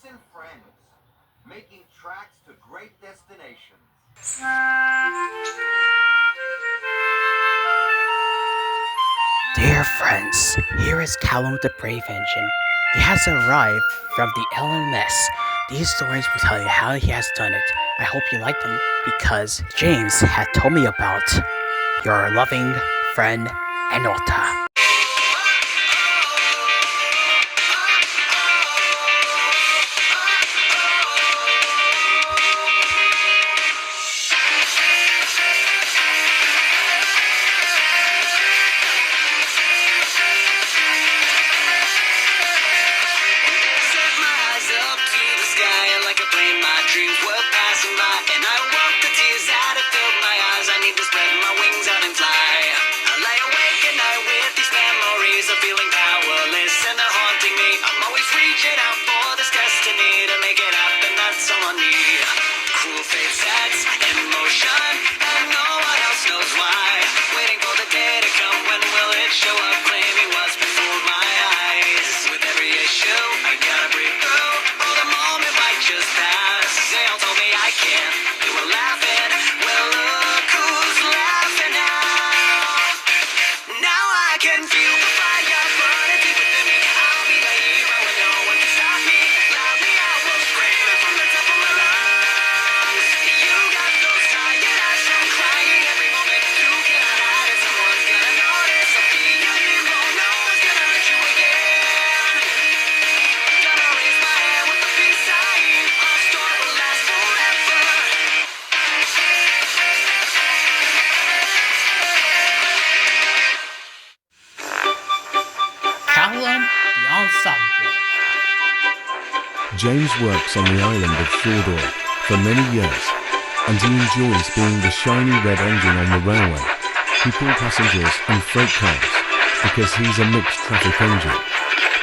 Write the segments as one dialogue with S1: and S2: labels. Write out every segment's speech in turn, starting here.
S1: and friends, making tracks to great destinations.
S2: Dear friends, here is Callum the Brave Engine. He has arrived from the LMS. These stories will tell you how he has done it. I hope you like them because James had told me about your loving friend Enota. Callum the Ensemble.
S3: James works on the island of Sodor for many years, and he enjoys being the shiny red engine on the railway. He pulls passengers and freight cars because he's a mixed traffic engine,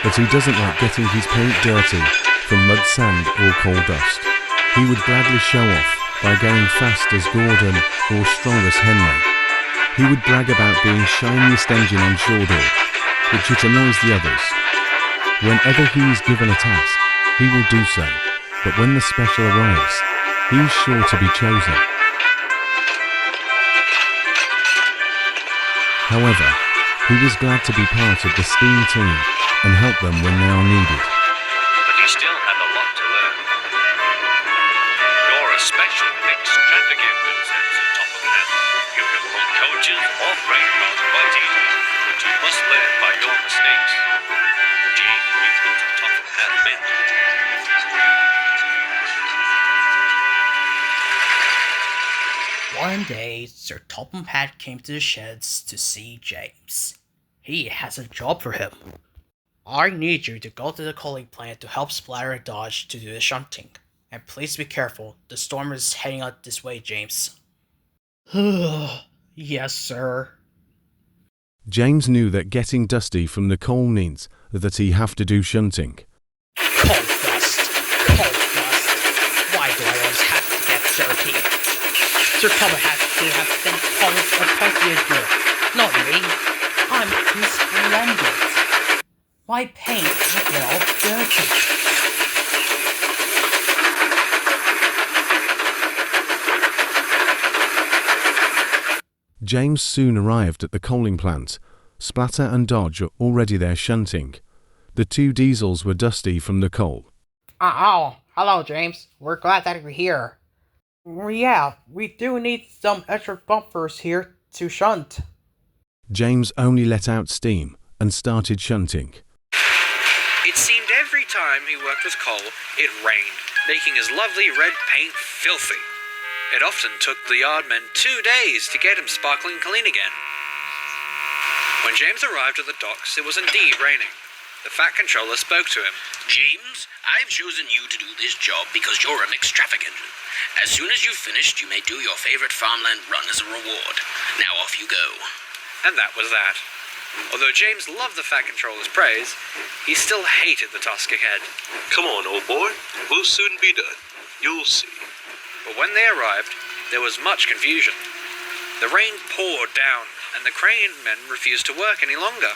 S3: but he doesn't like getting his paint dirty from mud, sand or coal dust. He would gladly show off by going fast as Gordon or strong as Henry. He would brag about being shiniest engine on Sodor, which it annoys the others. Whenever he is given a task, he will do so, but when the special arrives, he is sure to be chosen. However, he was glad to be part of the STEAM team and help them when they are needed.
S4: But you still have a lot to learn. You're a special mixed traffic engine, says the top of that. You can pull coaches or freight cars quite easily, but you must learn by your mistakes. Gee, you've got a top of that mint.
S2: One day, Sir Topham Hatt came to the sheds to see James. He has a job for him. I need you to go to the coaling plant to help Splatter and Dodge to do the shunting. And please be careful, the storm is heading out this way, James. Yes, sir.
S3: James knew that getting dusty from the coal means that he have to do shunting.
S2: Coal dust! Coal dust! Why do I always have to get dirty? Sir Topham Hatt should have sent Thomas or Percy to do it, not me. I'm his splendid. My paint will get all dirty.
S3: James soon arrived at the coaling plant. Splatter and Dodge are already there shunting. The two diesels were dusty from the coal.
S2: Oh, hello, James. We're glad that you're here. Yeah, we do need some extra bumpers here to shunt.
S3: James only let out steam and started shunting.
S4: It seemed every time he worked with coal, it rained, making his lovely red paint filthy. It often took the yardmen 2 days to get him sparkling clean again. When James arrived at the docks, it was indeed raining. The Fat Controller spoke to him.
S5: James, I've chosen you to do this job because you're a mixed traffic engine. As soon as you've finished, you may do your favorite farmland run as a reward. Now off you go.
S4: And that was that. Although James loved the Fat Controller's praise, he still hated the task ahead.
S6: Come on, old boy. We'll soon be done. You'll see.
S4: But when they arrived, there was much confusion. The rain poured down, and the crane men refused to work any longer.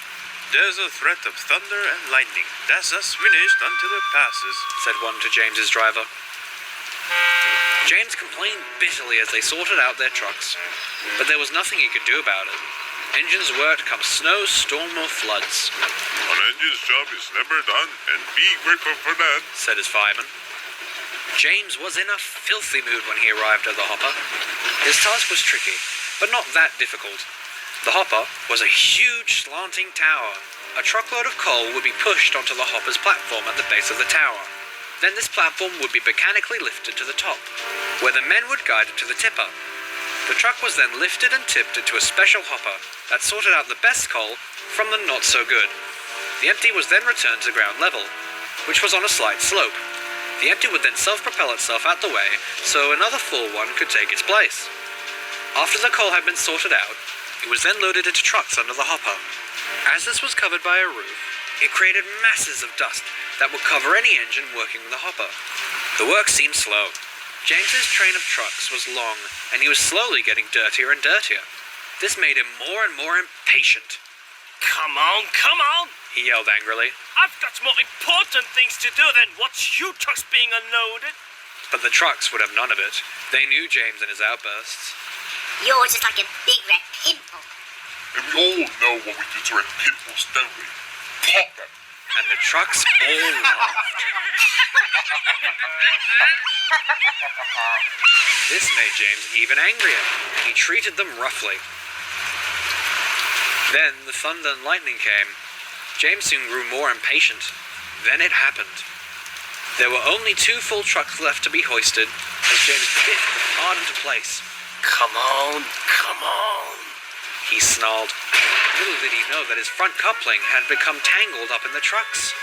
S6: There's a threat of thunder and lightning. That's us finished until it passes,
S4: said one to James's driver. James complained bitterly as they sorted out their trucks, but there was nothing he could do about it. Engines worked come snow, storm, or floods.
S6: An engine's job is never done, and be grateful for that,
S4: said his fireman. James was in a filthy mood when he arrived at the hopper. His task was tricky, but not that difficult. The hopper was a huge slanting tower. A truckload of coal would be pushed onto the hopper's platform at the base of the tower. Then this platform would be mechanically lifted to the top, where the men would guide it to the tipper. The truck was then lifted and tipped into a special hopper that sorted out the best coal from the not so good. The empty was then returned to ground level, which was on a slight slope. The empty would then self-propel itself out the way so another full one could take its place. After the coal had been sorted out, it was then loaded into trucks under the hopper. As this was covered by a roof, it created masses of dust that would cover any engine working with the hopper. The work seemed slow. James's train of trucks was long, and he was slowly getting dirtier and dirtier. This made him more and more impatient.
S7: Come on,
S4: He yelled angrily.
S7: I've got more important things to do than watch you trucks being unloaded.
S4: But the trucks would have none of it. They knew James and his outbursts.
S8: Yours is like a big red pimple.
S6: And we all know what we do to red pimples, don't we? Pop them!
S4: And the trucks all laughed. This made James even angrier. He treated them roughly. Then the thunder and lightning came. James soon grew more impatient. Then it happened. There were only 2 full trucks left to be hoisted as James biffed them hard into place.
S7: Come on.
S4: He snarled. Little did he know that his front coupling had become tangled up in the trucks.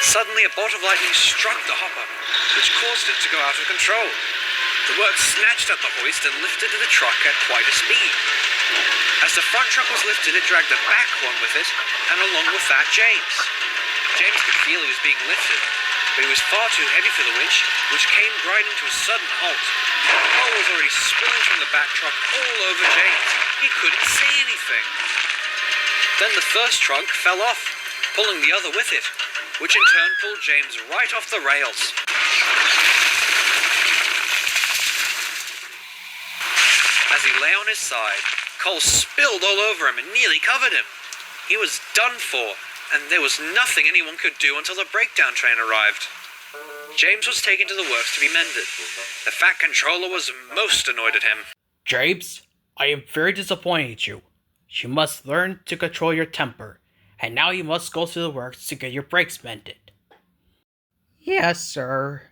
S4: Suddenly a bolt of lightning struck the hopper, which caused it to go out of control. The work snatched at the hoist and lifted the truck at quite a speed. As the front truck was lifted, it dragged the back one with it, and along with that, James. James could feel he was being lifted, but he was far too heavy for the winch, which came grinding to a sudden halt. The coal was already spilling from the back truck all over James. He couldn't see anything. Then the first trunk fell off, pulling the other with it, which in turn pulled James right off the rails. As he lay on his side, coal spilled all over him and nearly covered him. He was done for, and there was nothing anyone could do until the breakdown train arrived. James was taken to the works to be mended. The Fat Controller was most annoyed at him.
S2: James, I am very disappointed in you. You must learn to control your temper, and now you must go to the works to get your brakes mended. Yes, sir.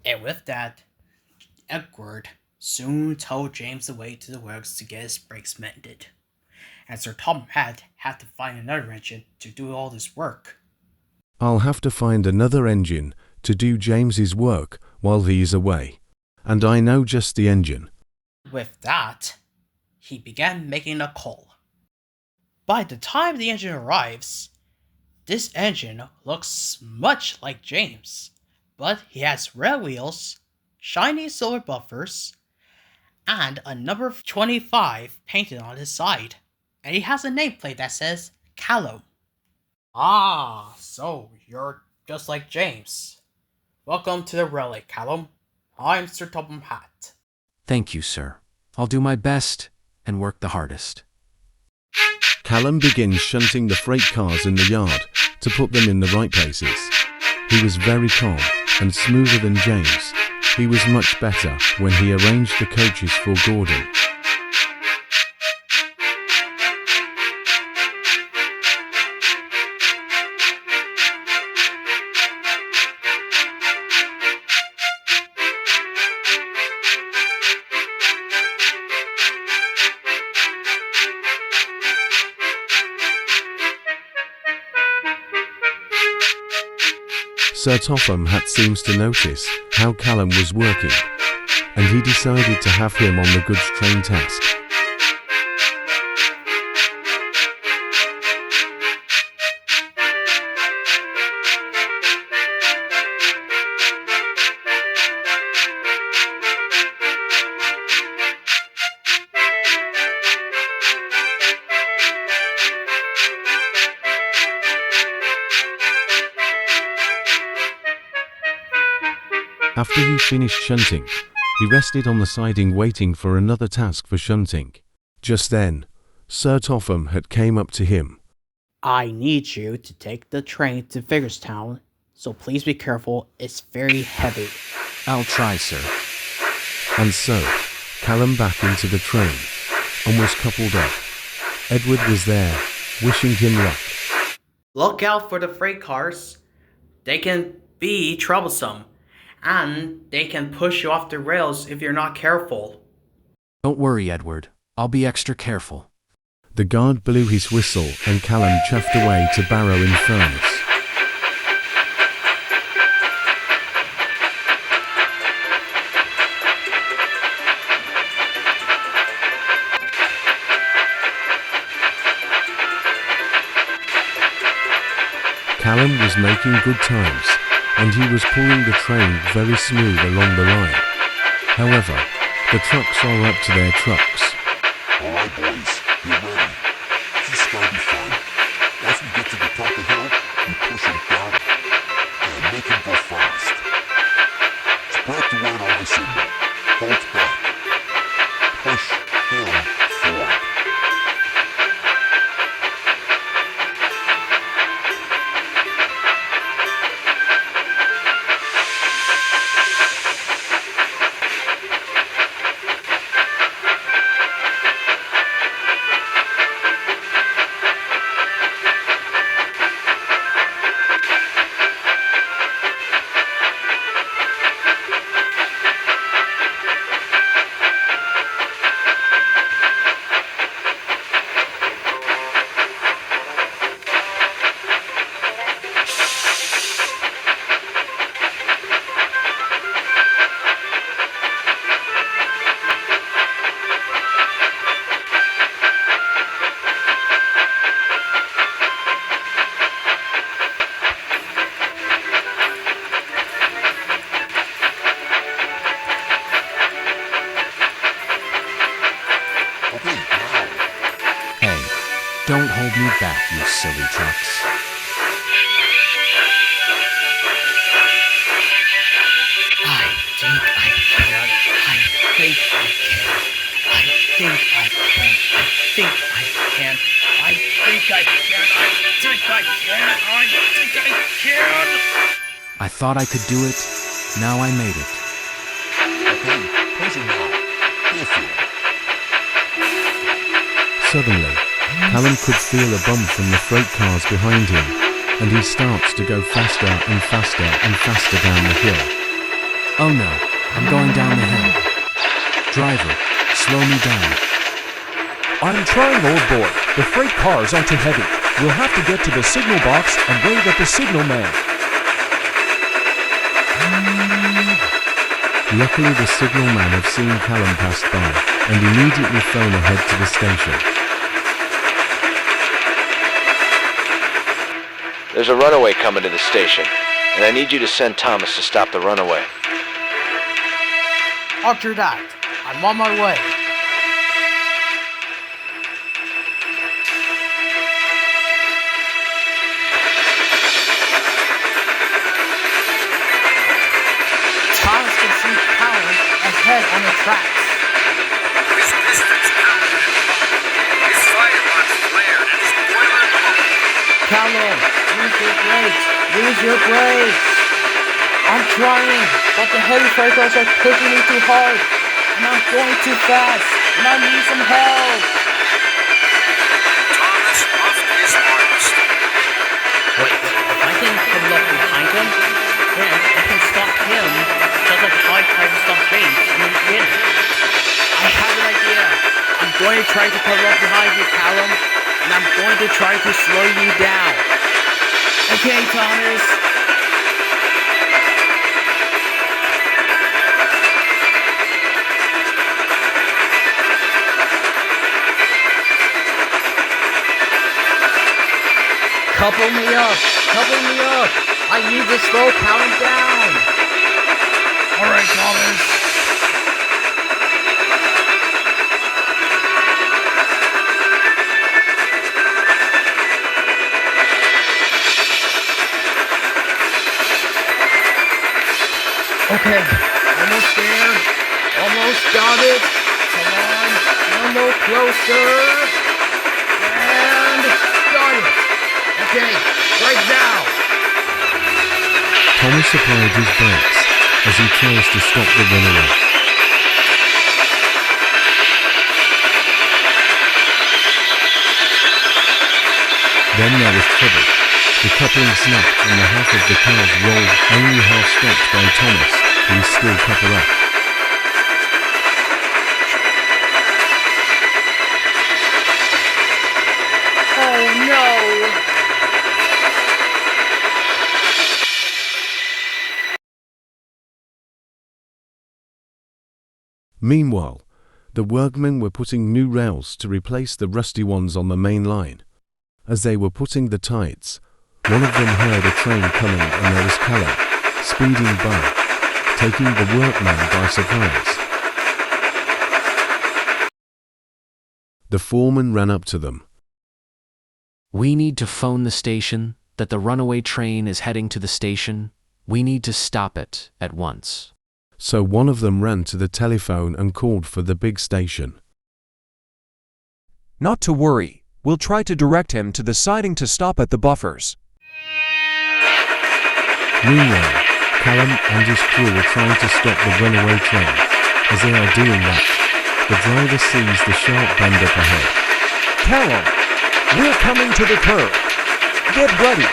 S2: And with that, Edward soon towed James away to the works to get his brakes mended, and Sir Tom had to find another engine to do all this work.
S3: I'll have to find another engine to do James's work while he's away, and I know just the engine.
S2: With that, he began making a call. By the time the engine arrives, this engine looks much like James, but he has red wheels, shiny silver buffers, and a number 25 painted on his side, and he has a nameplate that says Callum. Ah, so you're just like James. Welcome to the relic, Callum. I'm Sir Topham Hatt.
S9: Thank you, sir. I'll do my best and work the hardest.
S3: Callum begins shunting the freight cars in the yard to put them in the right places. He was very calm and smoother than James. He was much better when he arranged the coaches for Gordon. Sir Topham Hatt seems to notice how Callum was working, and he decided to have him on the goods train task. After he finished shunting, he rested on the siding waiting for another task for shunting. Just then, Sir Topham had came up to him.
S2: I need you to take the train to Vigorstown, so please be careful, it's very heavy.
S9: I'll try, sir.
S3: And so, Callum back into the train, and was coupled up. Edward was there, wishing him luck.
S2: Look out for the freight cars. They can be troublesome, and they can push you off the rails if you're not careful.
S9: Don't worry, Edward. I'll be extra careful.
S3: The guard blew his whistle and Callum chuffed away to Barrow in Furnace. Callum was making good times, and he was pulling the train very smooth along the line. However, the trucks are up to their trucks.
S6: Alright boys, get ready. This is gonna be fun. Once we get to the top of the hill, we push him down and make him go fast. Spread the word on my signal. Hold back. Push him forward.
S9: Hey, don't hold me back, you silly trucks.
S2: I think I can. I think I can. I think I can. I think I can. I think I can. I think I can. I think I can.
S9: I thought I could do it. Now I made it.
S6: Okay, push him now. Careful.
S3: Suddenly, Callum could feel a bump from the freight cars behind him, and he starts to go faster and faster and faster down the hill.
S9: Oh no, I'm going down the hill. Driver, slow me down.
S10: I'm trying, old boy. The freight cars aren't too heavy. We'll have to get to the signal box and wave at the signal man.
S3: Luckily, the signal man had seen Callum pass by, and immediately phoned ahead to the station.
S11: There's a runaway coming to the station, and I need you to send Thomas to stop the runaway.
S2: After that, I'm on my way. Thomas can see Callum ahead on the tracks.
S4: His pistons pounded and pumped. His firebox flared and his boiler bubbled.
S2: Callum, use your brakes. Use your brakes. I'm trying, but the heavy freight cars are pushing me too hard. And I'm going too fast. And I need some help.
S4: Thomas puffed his hardest.
S2: Wait, if I can come up behind him, then I can stop him, just like how I tried to stop James in the beginning. I have an idea. I'm going to try to come up behind you, Callum, and I'm going to try to slow you down. Okay, Thomas. Couple me up! Couple me up! I need to slow Callum down! Alright, Thomas.
S12: Okay, almost there. Almost got it. Come on, one more closer. And got it. Okay, right now.
S3: Thomas applied his brakes as he tries to stop the runaway. Then there was trouble. The coupling snapped and the half of the cars rolled, only half stopped by Thomas, who is still coupled up.
S12: Oh no!
S3: Meanwhile, the workmen were putting new rails to replace the rusty ones on the main line. As they were putting the tights, one of them heard a train coming and there was Callum, speeding by, taking the workmen by surprise. The foreman ran up to them.
S10: We need to phone the station that the runaway train is heading to the station. We need to stop it at once.
S3: So one of them ran to the telephone and called for the big station.
S10: Not to worry, we'll try to direct him to the siding to stop at the buffers.
S3: Meanwhile, Callum and his crew are trying to stop the runaway train. As they are doing that, the driver sees the sharp bend up ahead.
S10: Callum, we're coming to the curb. Get ready.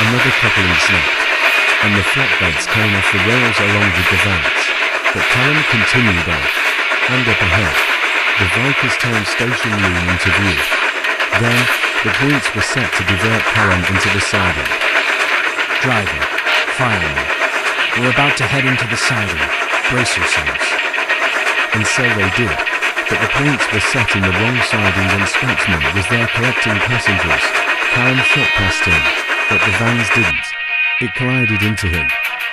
S3: Another coupling snapped, and the flatbeds came off the rails along with the vans. But Callum continued on, and up ahead, the Vikerstown station loomed into view. Then, the points were set to divert Callum into the siding.
S9: Driver, fireman, we're about to head into the siding. Brace yourselves.
S3: And so they did, but the points were set in the wrong siding when Scotsman was there collecting passengers. Callum shot past him, but the vans didn't. It collided into him.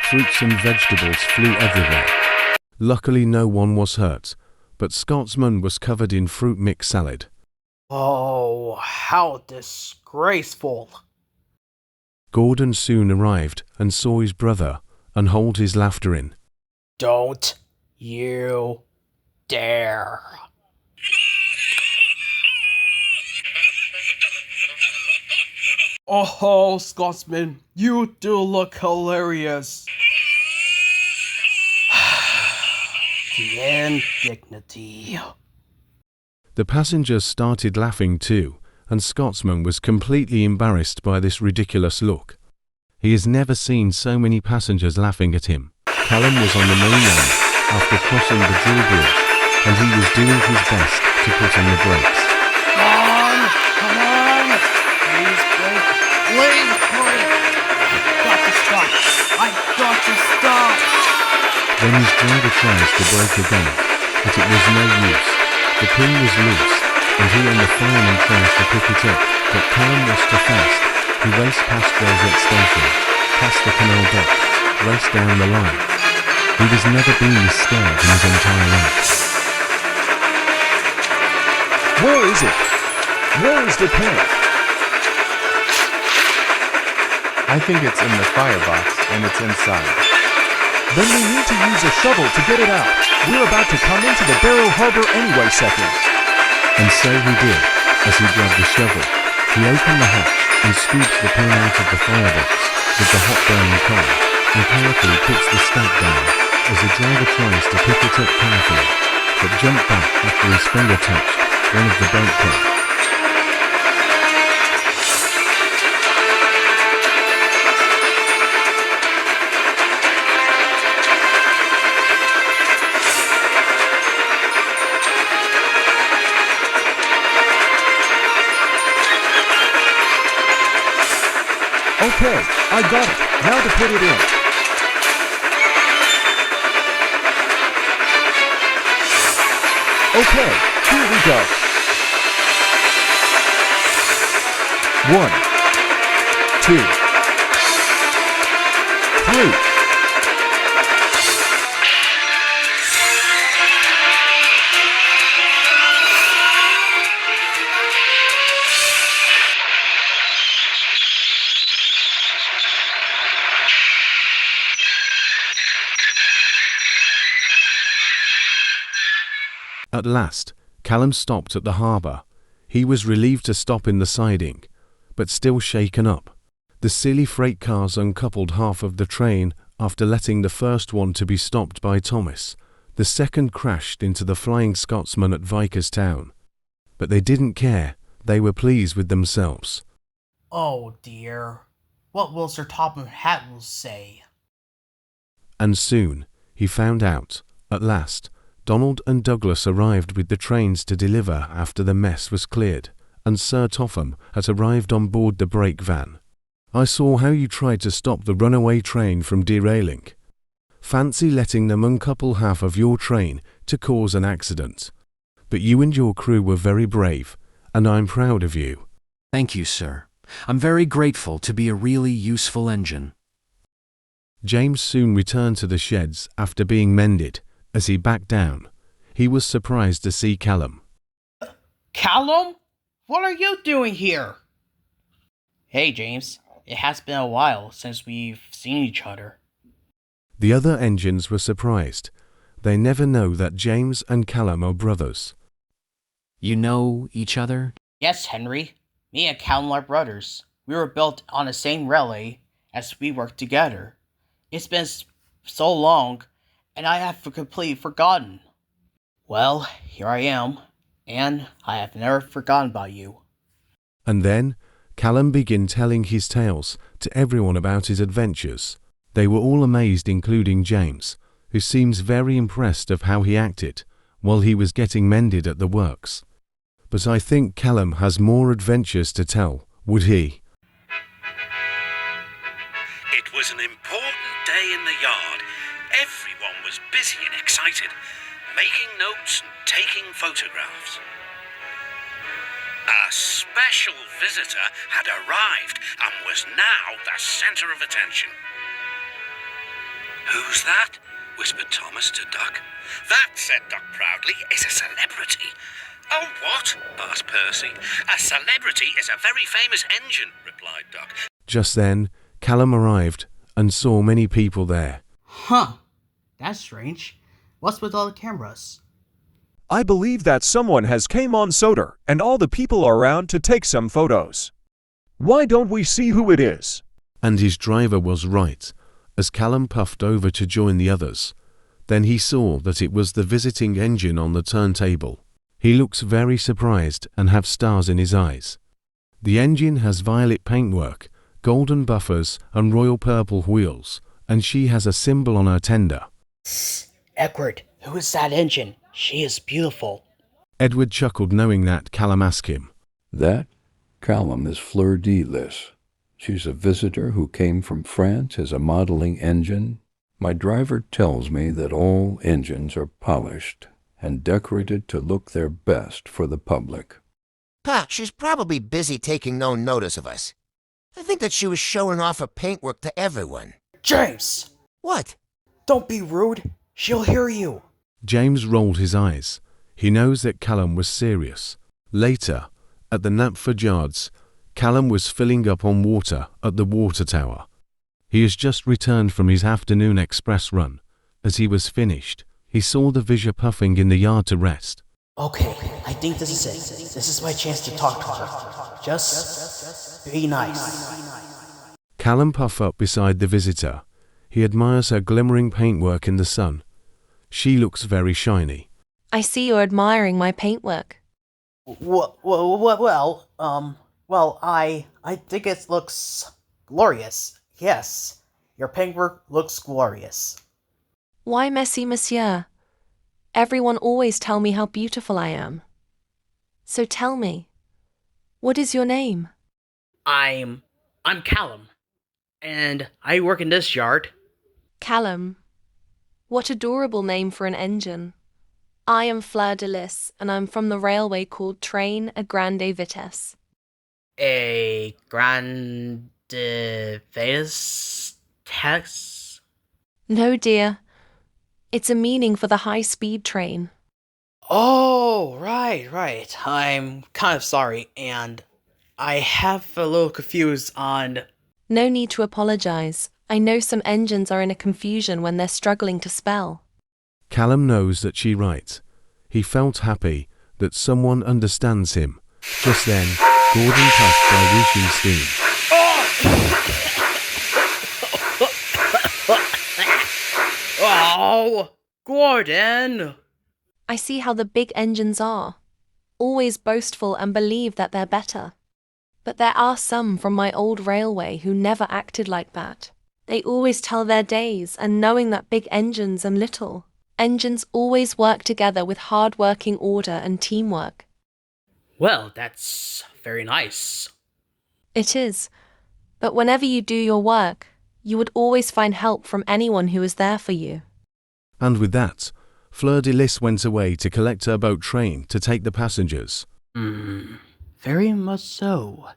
S3: Fruits and vegetables flew everywhere. Luckily no one was hurt, but Scotsman was covered in fruit mix salad.
S2: Oh, how disgraceful.
S3: Gordon soon arrived and saw his brother and hauled his laughter in.
S2: Don't you dare.
S12: Oh, Scotsman, you do look hilarious.
S2: The indignity.
S3: The passengers started laughing too, and Scotsman was completely embarrassed by this ridiculous look. He has never seen so many passengers laughing at him. Callum was on the mainland after crossing the drawbridge, and he was doing his best to put on the brakes.
S12: Come on, please brake, please brake. I've got to stop.
S3: Then his driver tries to brake again, but it was no use. The pin was loose, and he and the fireman tries to pick it up, but Callum was too fast. He raced past Rosette Station, past the canal dock, raced down the line. He has never been this scared in his entire life.
S10: Where is it? Where is the pin?
S13: I think it's in the firebox, and it's inside.
S10: Then we need to use a shovel to get it out. We're about to come into the Barrow Harbor anyway, second.
S3: And so he did. As he grabbed the shovel, he opened the hatch and scoops the pin out of the firebox with the hot burning coal and carefully puts the stack down as the driver tries to pick it up carefully, but jumped back after his finger touched one of the brake pins.
S14: Okay, I got it. Now to put it in. Okay, here we go. 1, 2, 3.
S3: At last, Callum stopped at the harbour. He was relieved to stop in the siding, but still shaken up. The silly freight cars uncoupled half of the train after letting the first one to be stopped by Thomas. The second crashed into the Flying Scotsman at Vikerstown. But they didn't care. They were pleased with themselves.
S2: Oh dear. What will Sir Topham Hatt say?
S3: And soon, he found out, at last, Donald and Douglas arrived with the trains to deliver after the mess was cleared, and Sir Topham had arrived on board the brake van. I saw how you tried to stop the runaway train from derailing. Fancy letting them uncouple half of your train to cause an accident. But you and your crew were very brave, and I'm proud of you.
S10: Thank you, sir. I'm very grateful to be a really useful engine.
S3: James soon returned to the sheds after being mended. As he backed down, he was surprised to see Callum.
S2: Callum? What are you doing here? Hey, James. It has been a while since we've seen each other.
S3: The other engines were surprised. They never know that James and Callum are brothers.
S10: You know each other?
S2: Yes, Henry. Me and Callum are brothers. We were built on the same railway as we worked together. It's been so long, and I have completely forgotten. Well, here I am, and I have never forgotten about you.
S3: And then, Callum began telling his tales to everyone about his adventures. They were all amazed, including James, who seems very impressed of how he acted while he was getting mended at the works. But I think Callum has more adventures to tell, would he?
S15: It was an important day in the yard. Everyone was busy and excited, making notes and taking photographs. A special visitor had arrived and was now the centre of attention. "Who's that?" whispered Thomas to Duck. "That," said Duck proudly, "is a celebrity." "Oh, what?" asked Percy. "A celebrity is a very famous engine," replied Duck.
S3: Just then, Callum arrived and saw many people there.
S2: Huh. That's strange. What's with all the cameras?
S14: I believe that someone has came on sodor and all the people are around to take some photos. Why don't we see who it is?
S3: And his driver was right, as Callum puffed over to join the others. Then he saw that it was the visiting engine on the turntable. He looks very surprised and have stars in his eyes. The engine has violet paintwork, golden buffers and royal purple wheels, and she has a symbol on her tender.
S2: Edward, who is that engine? She is beautiful.
S3: Edward chuckled knowing that Callum asked him.
S16: That, Callum, is Fleur de Lis. She's a visitor who came from France as a modeling engine. My driver tells me that all engines are polished and decorated to look their best for the public.
S17: Pa, she's probably busy taking no notice of us. I think that she was showing off her paintwork to everyone.
S2: James!
S17: What?
S2: Don't be rude. She'll hear you.
S3: James rolled his eyes. He knows that Callum was serious. Later, at the Knapford Yards, Callum was filling up on water at the water tower. He has just returned from his afternoon express run. As he was finished, he saw the Visor puffing in the yard to rest.
S2: Okay, I think this is it. This is my chance to talk to her. Just be nice.
S3: Callum puffed up beside the visitor. He admires her glimmering paintwork in the sun. She looks very shiny.
S18: I see you're admiring my paintwork.
S2: I think it looks glorious. Yes, your paintwork looks glorious.
S18: Why messy, monsieur? Everyone always tell me how beautiful I am. So tell me, what is your name?
S2: I'm Callum, and I work in this yard.
S18: Callum. What adorable name for an engine. I am Fleur de Lis, and I'm from the railway called Train a Grande Vitesse.
S2: A grande vitesse?
S18: No, dear. It's a meaning for the high-speed train.
S2: Oh, right. I'm kind of sorry, and I have a little confused on...
S18: No need to apologize. I know some engines are in a confusion when they're struggling to spell.
S3: Callum knows that she writes. He felt happy that someone understands him. Just then, Gordon touched by whooshing steam.
S2: Oh, Gordon!
S18: I see how the big engines are. Always boastful and believe that they're better. But there are some from my old railway who never acted like that. They always tell their days, and knowing that big engines are little. Engines always work together with hard-working order and teamwork.
S2: Well, that's very nice.
S18: It is. But whenever you do your work, you would always find help from anyone who is there for you.
S3: And with that, Fleur de Lis went away to collect her boat train to take the passengers.
S2: Very much so.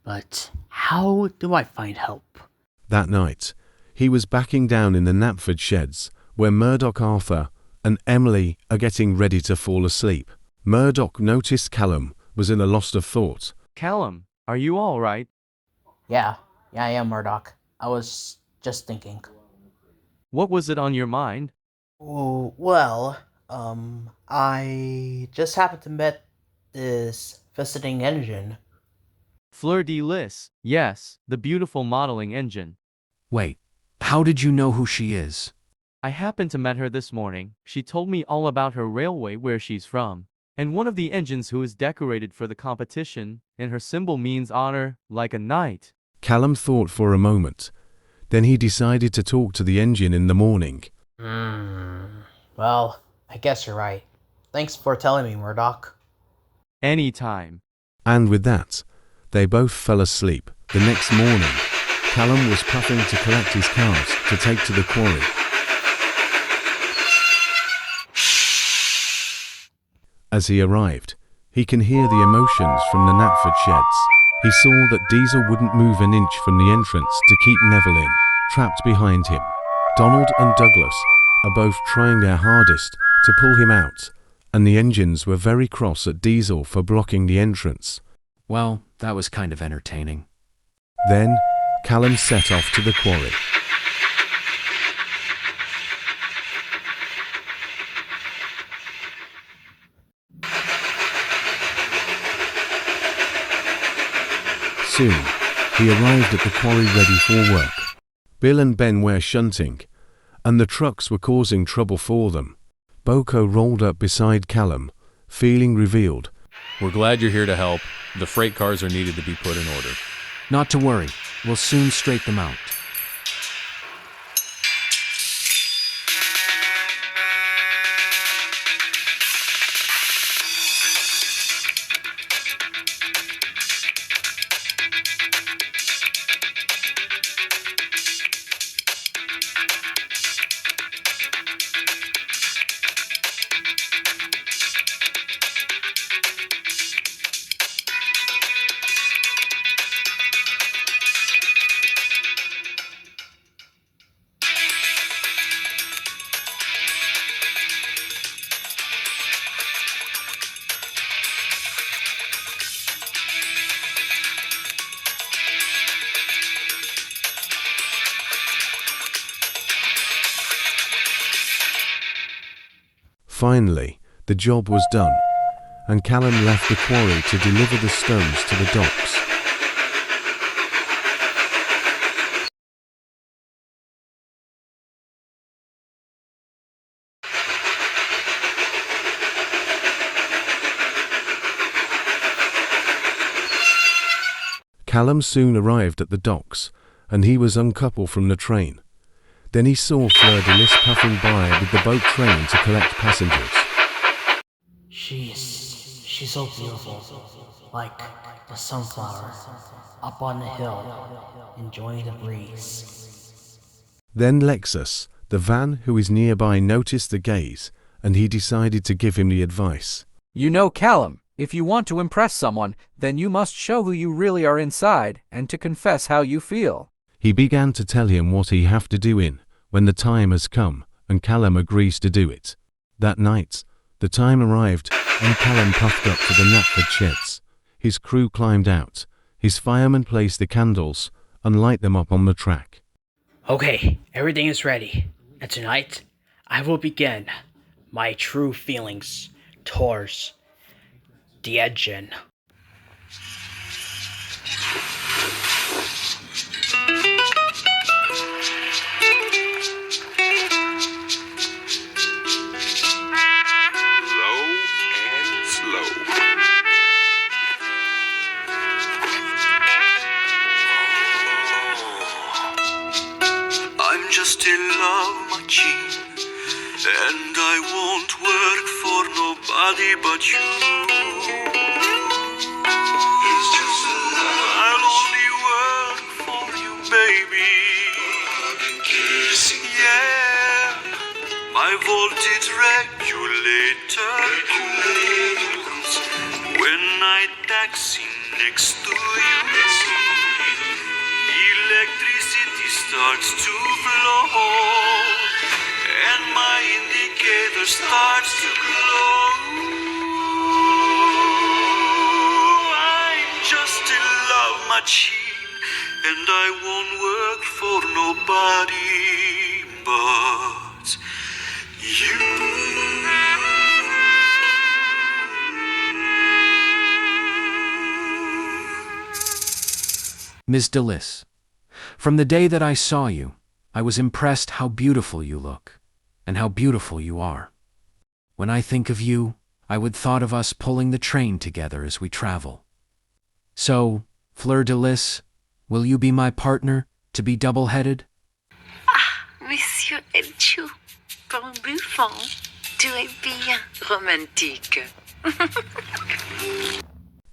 S2: But how do I find help?
S3: That night, he was backing down in the Knapford sheds, where Murdoch Arthur and Emily are getting ready to fall asleep. Murdoch noticed Callum was in a lost of thought.
S13: Callum, are you all right?
S2: Yeah, I am, Murdoch. I was just thinking.
S13: What was it on your mind?
S2: Oh, well, I just happened to meet this visiting engine.
S13: Fleur de Lis, yes, the beautiful modeling engine.
S10: Wait, how did you know who she is?
S13: I happened to meet her this morning. She told me all about her railway where she's from, and one of the engines who is decorated for the competition, and her symbol means honor, like a knight.
S3: Callum thought for a moment. Then he decided to talk to the engine in the morning.
S2: Well, I guess you're right. Thanks for telling me, Murdoch.
S13: Anytime.
S3: And with that, they both fell asleep. The next morning, Callum was puffing to collect his cars to take to the quarry. As he arrived, he can hear the emotions from the Knapford sheds. He saw that Diesel wouldn't move an inch from the entrance to keep Neville in, trapped behind him. Donald and Douglas are both trying their hardest to pull him out, and the engines were very cross at Diesel for blocking the entrance.
S10: Well, that was kind of entertaining.
S3: Then, Callum set off to the quarry. Soon, he arrived at the quarry ready for work. Bill and Ben were shunting, and the trucks were causing trouble for them. Boko rolled up beside Callum, feeling revealed.
S19: We're glad you're here to help. The freight cars are needed to be put in order.
S10: Not to worry, we'll soon straighten them out.
S3: Finally, the job was done, and Callum left the quarry to deliver the stones to the docks. Callum soon arrived at the docks, and he was uncoupled from the train. Then he saw Fleur de Lis puffing by with the boat train to collect passengers.
S2: She's so beautiful, like the sunflower, up on the hill, enjoying the breeze.
S3: Then Lexus, the van who is nearby, noticed the gaze, and he decided to give him the advice.
S20: You know, Callum, if you want to impress someone, then you must show who you really are inside, and to confess how you feel.
S3: He began to tell him what he have to do when the time has come, and Callum agrees to do it. That night, the time arrived, and Callum puffed up to the Knapford sheds. His crew climbed out. His firemen placed the candles and light them up on the track.
S2: Okay, everything is ready, and tonight I will begin my true feelings towards the engine.
S21: Just a love machine, and I won't work for nobody but you. It's just a love I'll only work for you, baby. Yeah, my voltage regulator cools when I taxi next to you. Electricity starts to flow, and my indicator starts to glow. I'm just a love machine, and I won't work for nobody but you.
S10: Miss de Lis, from the day that I saw you, I was impressed how beautiful you look, and how beautiful you are. When I think of you, I would thought of us pulling the train together as we travel. So, Fleur de Lis, will you be my partner to be double-headed?
S22: Ah, Monsieur Elchou, comme buffon, tu es bien romantique.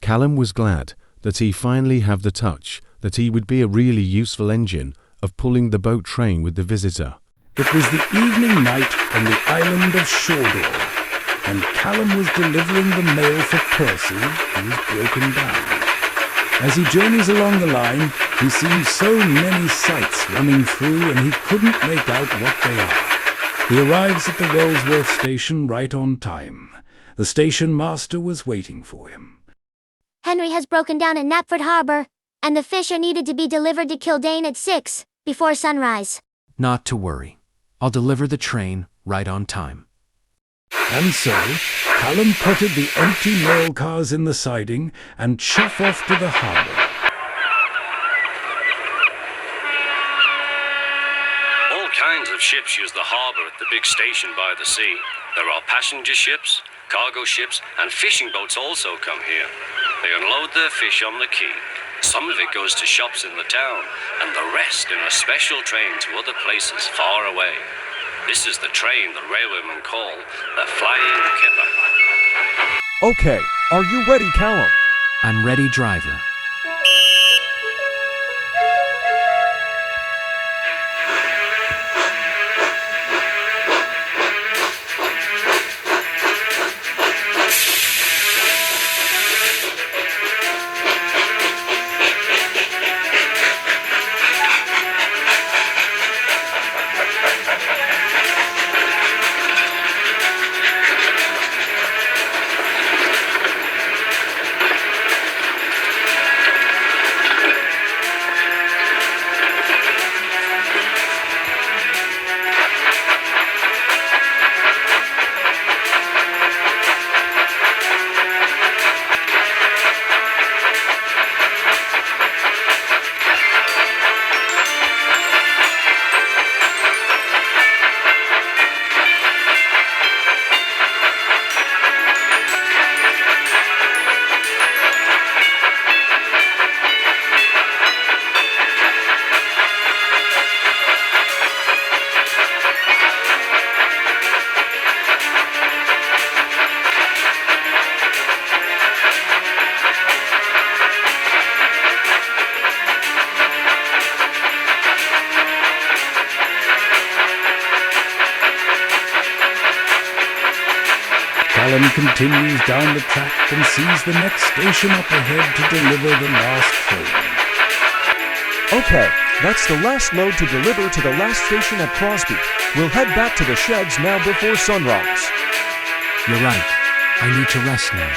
S3: Callum was glad that he finally had the touch, that he would be a really useful engine of pulling the boat train with the visitor.
S23: It was the evening night on the island of Sodor, and Callum was delivering the mail for Percy, who was broken down. As he journeys along the line, he sees so many sights running through, and he couldn't make out what they are. He arrives at the Wellsworth station right on time. The station master was waiting for him.
S24: Henry has broken down at Knapford Harbour, and the fish are needed to be delivered to Kildane at 6, before sunrise.
S10: Not to worry. I'll deliver the train right on time.
S23: And so, Callum putted the empty mail cars in the siding and chuff off to the harbour.
S25: All kinds of ships use the harbour at the big station by the sea. There are passenger ships, cargo ships, and fishing boats also come here. They unload their fish on the quay. Some of it goes to shops in the town, and the rest in a special train to other places far away. This is the train the railwaymen call the Flying Kipper.
S14: Okay, are you ready, Callum?
S10: I'm ready, driver.
S23: Callum continues down the track and sees the next station up ahead to deliver the last train.
S14: Okay, that's the last load to deliver to the last station at Crosby. We'll head back to the sheds now before sunrise.
S10: You're right. I need to rest now.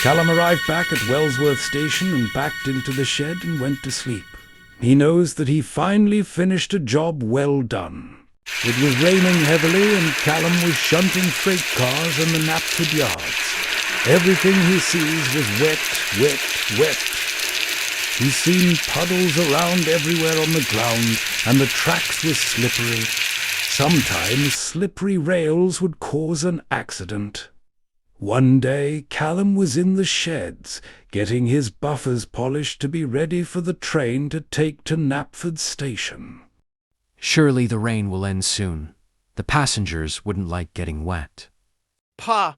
S23: Callum arrived back at Wellsworth Station and backed into the shed and went to sleep. He knows that he finally finished a job well done. It was raining heavily and Callum was shunting freight cars in the Knapford yards. Everything he sees was wet, wet, wet. He's seen puddles around everywhere on the ground and the tracks were slippery. Sometimes slippery rails would cause an accident. One day, Callum was in the sheds, getting his buffers polished to be ready for the train to take to Knapford Station.
S10: Surely the rain will end soon. The passengers wouldn't like getting wet.
S1: Pa,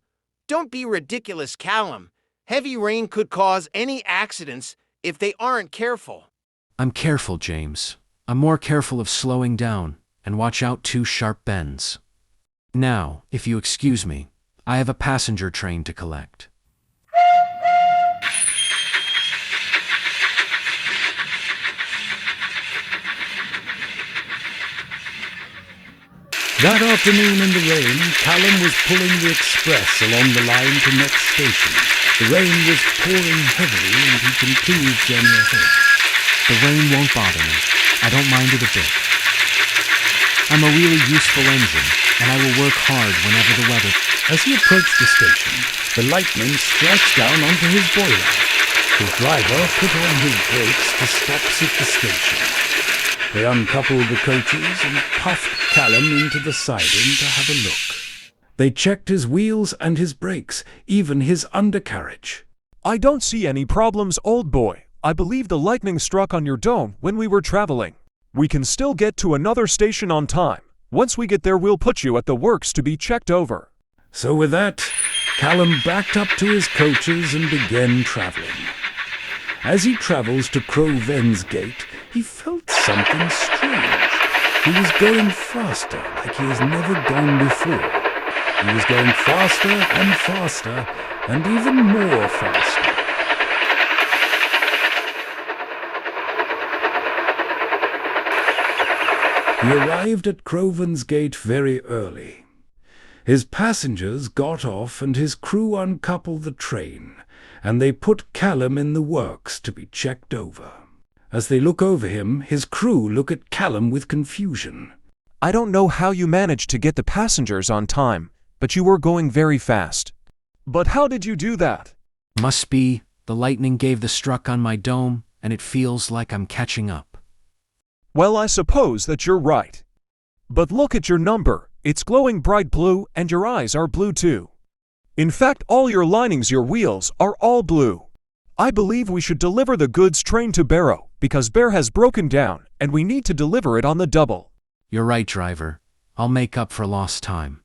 S1: don't be ridiculous, Callum. Heavy rain could cause any accidents if they aren't careful.
S10: I'm careful, James. I'm more careful of slowing down and watch out 2 sharp bends. Now, if you excuse me, I have a passenger train to collect.
S23: That afternoon in the rain, Callum was pulling the express along the line to next station. The rain was pouring heavily and he continued journey ahead.
S10: The rain won't bother me. I don't mind it a bit. I'm a really useful engine, and I will work hard whenever the weather...
S23: As he approached the station, the lightning strikes down onto his boiler. His driver put on his brakes to stops at the station. They uncoupled the coaches and puffed Callum into the siding to have a look. They checked his wheels and his brakes, even his undercarriage.
S14: I don't see any problems, old boy. I believe the lightning struck on your dome when we were traveling. We can still get to another station on time. Once we get there, we'll put you at the works to be checked over.
S23: So with that, Callum backed up to his coaches and began travelling. As he travels to Crowven's Gate, he felt something strange. He was going faster like he has never gone before. He was going faster and faster, and even more faster. He arrived at Crowven's Gate very early. His passengers got off and his crew uncoupled the train, and they put Callum in the works to be checked over. As they look over him, his crew look at Callum with confusion.
S14: I don't know how you managed to get the passengers on time, but you were going very fast. But how did you do that?
S10: Must be the lightning gave the struck on my dome, and it feels like I'm catching up.
S14: Well, I suppose that you're right. But look at your number. It's glowing bright blue, and your eyes are blue too. In fact, all your linings, your wheels, are all blue. I believe we should deliver the goods train to Barrow, because Bear has broken down, and we need to deliver it on the double.
S10: You're right, driver. I'll make up for lost time.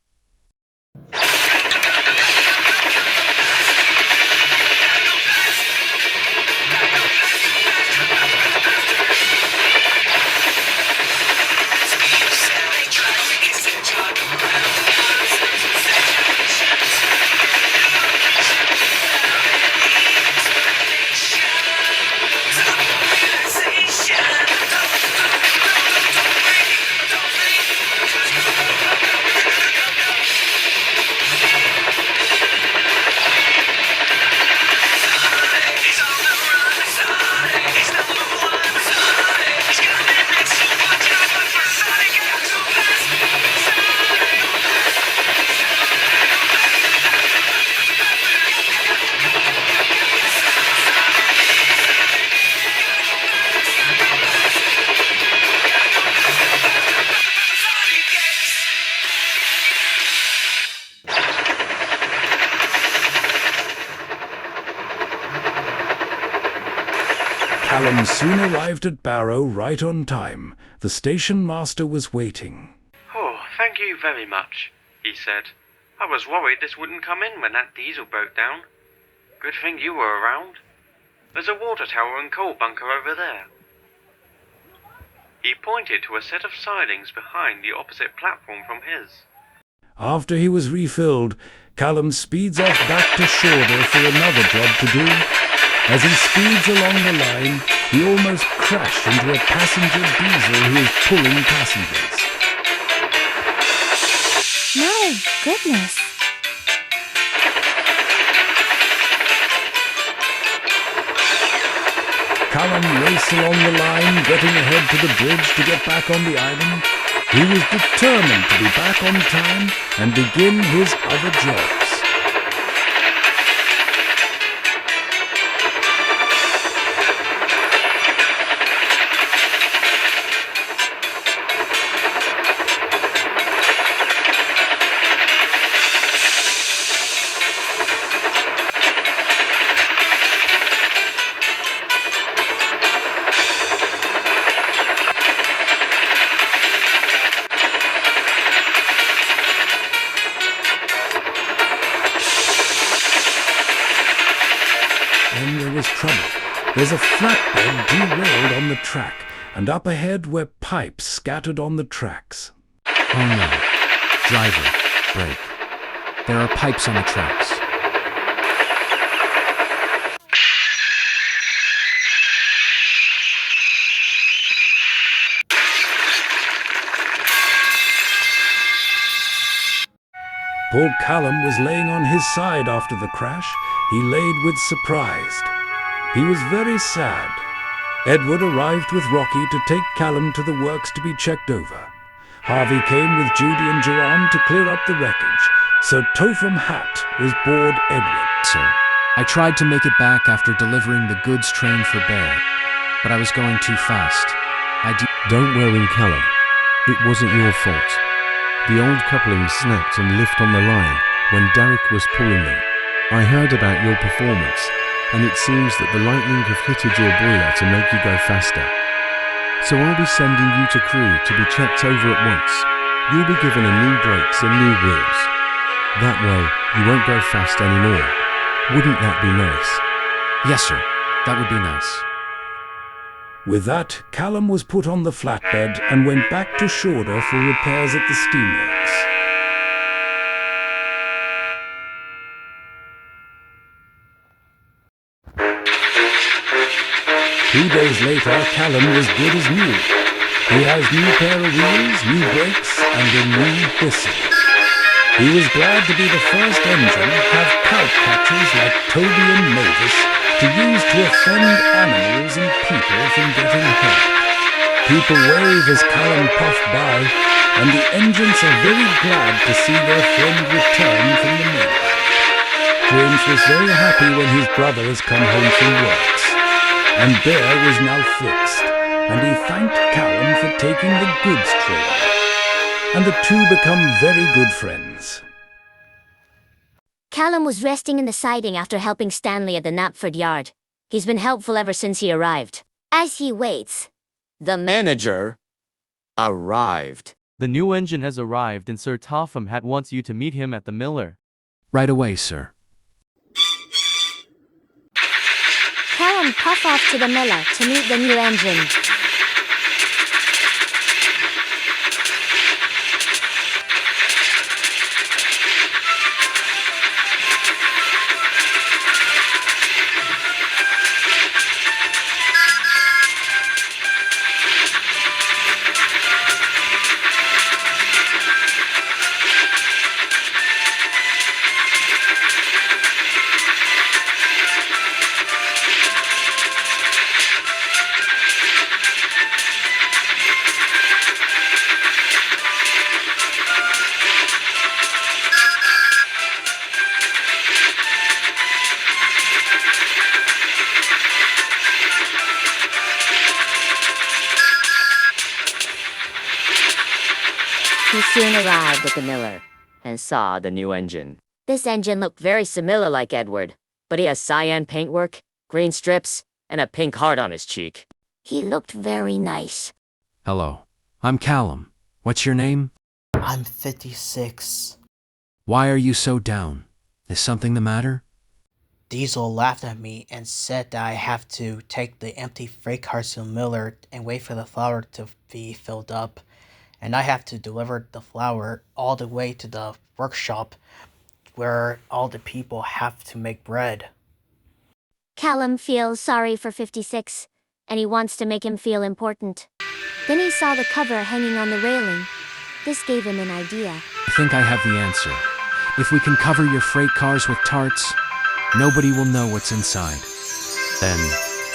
S23: soon arrived at Barrow right on time. The station master was waiting.
S5: Oh, thank you very much, he said. I was worried this wouldn't come in when that diesel broke down. Good thing you were around. There's a water tower and coal bunker over there. He pointed to a set of sidings behind the opposite platform from his.
S23: After he was refilled, Callum speeds off back to Shorter for another job to do. As he speeds along the line, he almost crashed into a passenger diesel who was pulling passengers.
S24: My goodness.
S23: Callum raced along the line, getting ahead to the bridge to get back on the island. He was determined to be back on time and begin his other jobs. Then there was trouble. There's a flatbed derailed on the track, and up ahead were pipes scattered on the tracks.
S10: Oh no. Driver, brake. There are pipes on the tracks.
S23: Poor Callum was laying on his side after the crash. He laid with surprised. He was very sad. Edward arrived with Rocky to take Callum to the works to be checked over. Harvey came with Judy and Jerome to clear up the wreckage, so Topham Hatt was aboard Edward.
S10: Sir, I tried to make it back after delivering the goods train for Bear, but I was going too fast.
S3: Don't worry, Callum. It wasn't your fault. The old coupling snapped and lift on the line when Derek was pulling them. I heard about your performance, and it seems that the lightning have hitted your boiler to make you go faster. So I'll be sending you to crew to be checked over at once. You'll be given a new brakes and new wheels. That way, you won't go fast anymore. Wouldn't that be nice?
S10: Yes, sir. That would be nice.
S23: With that, Callum was put on the flatbed and went back to Shorter for repairs at the steamworks. 2 days later, Callum was good as new. He has new pair of wheels, new brakes, and a new whistle. He was glad to be the first engine to have cowcatchers like Toby and Mavis to use to offend animals and people from getting hurt. People wave as Callum puffed by, and the engines are very glad to see their friend return from the mill. James was very happy when his brother has come home from works, and Bear was now fixed, and he thanked Callum for taking the goods train, and the two become very good friends.
S24: Callum was resting in the siding after helping Stanley at the Knapford yard. He's been helpful ever since he arrived. As he waits,
S6: the manager arrived.
S13: The new engine has arrived and Sir Topham Hatt wants you to meet him at the miller.
S10: Right away, sir.
S24: Callum puff off to the miller to meet the new engine.
S6: He soon arrived at the miller and saw the new engine. This engine looked very similar like Edward, but he has cyan paintwork, green strips, and a pink heart on his cheek.
S24: He looked very nice.
S10: Hello. I'm Callum. What's your name?
S2: I'm 56.
S10: Why are you so down? Is something the matter?
S2: Diesel laughed at me and said that I have to take the empty freight cars to the miller and wait for the flour to be filled up. And I have to deliver the flour all the way to the workshop where all the people have to make bread.
S24: Callum feels sorry for 56, and he wants to make him feel important. Then he saw the cover hanging on the railing. This gave him an idea.
S10: I think I have the answer. If we can cover your freight cars with tarts, nobody will know what's inside. Then,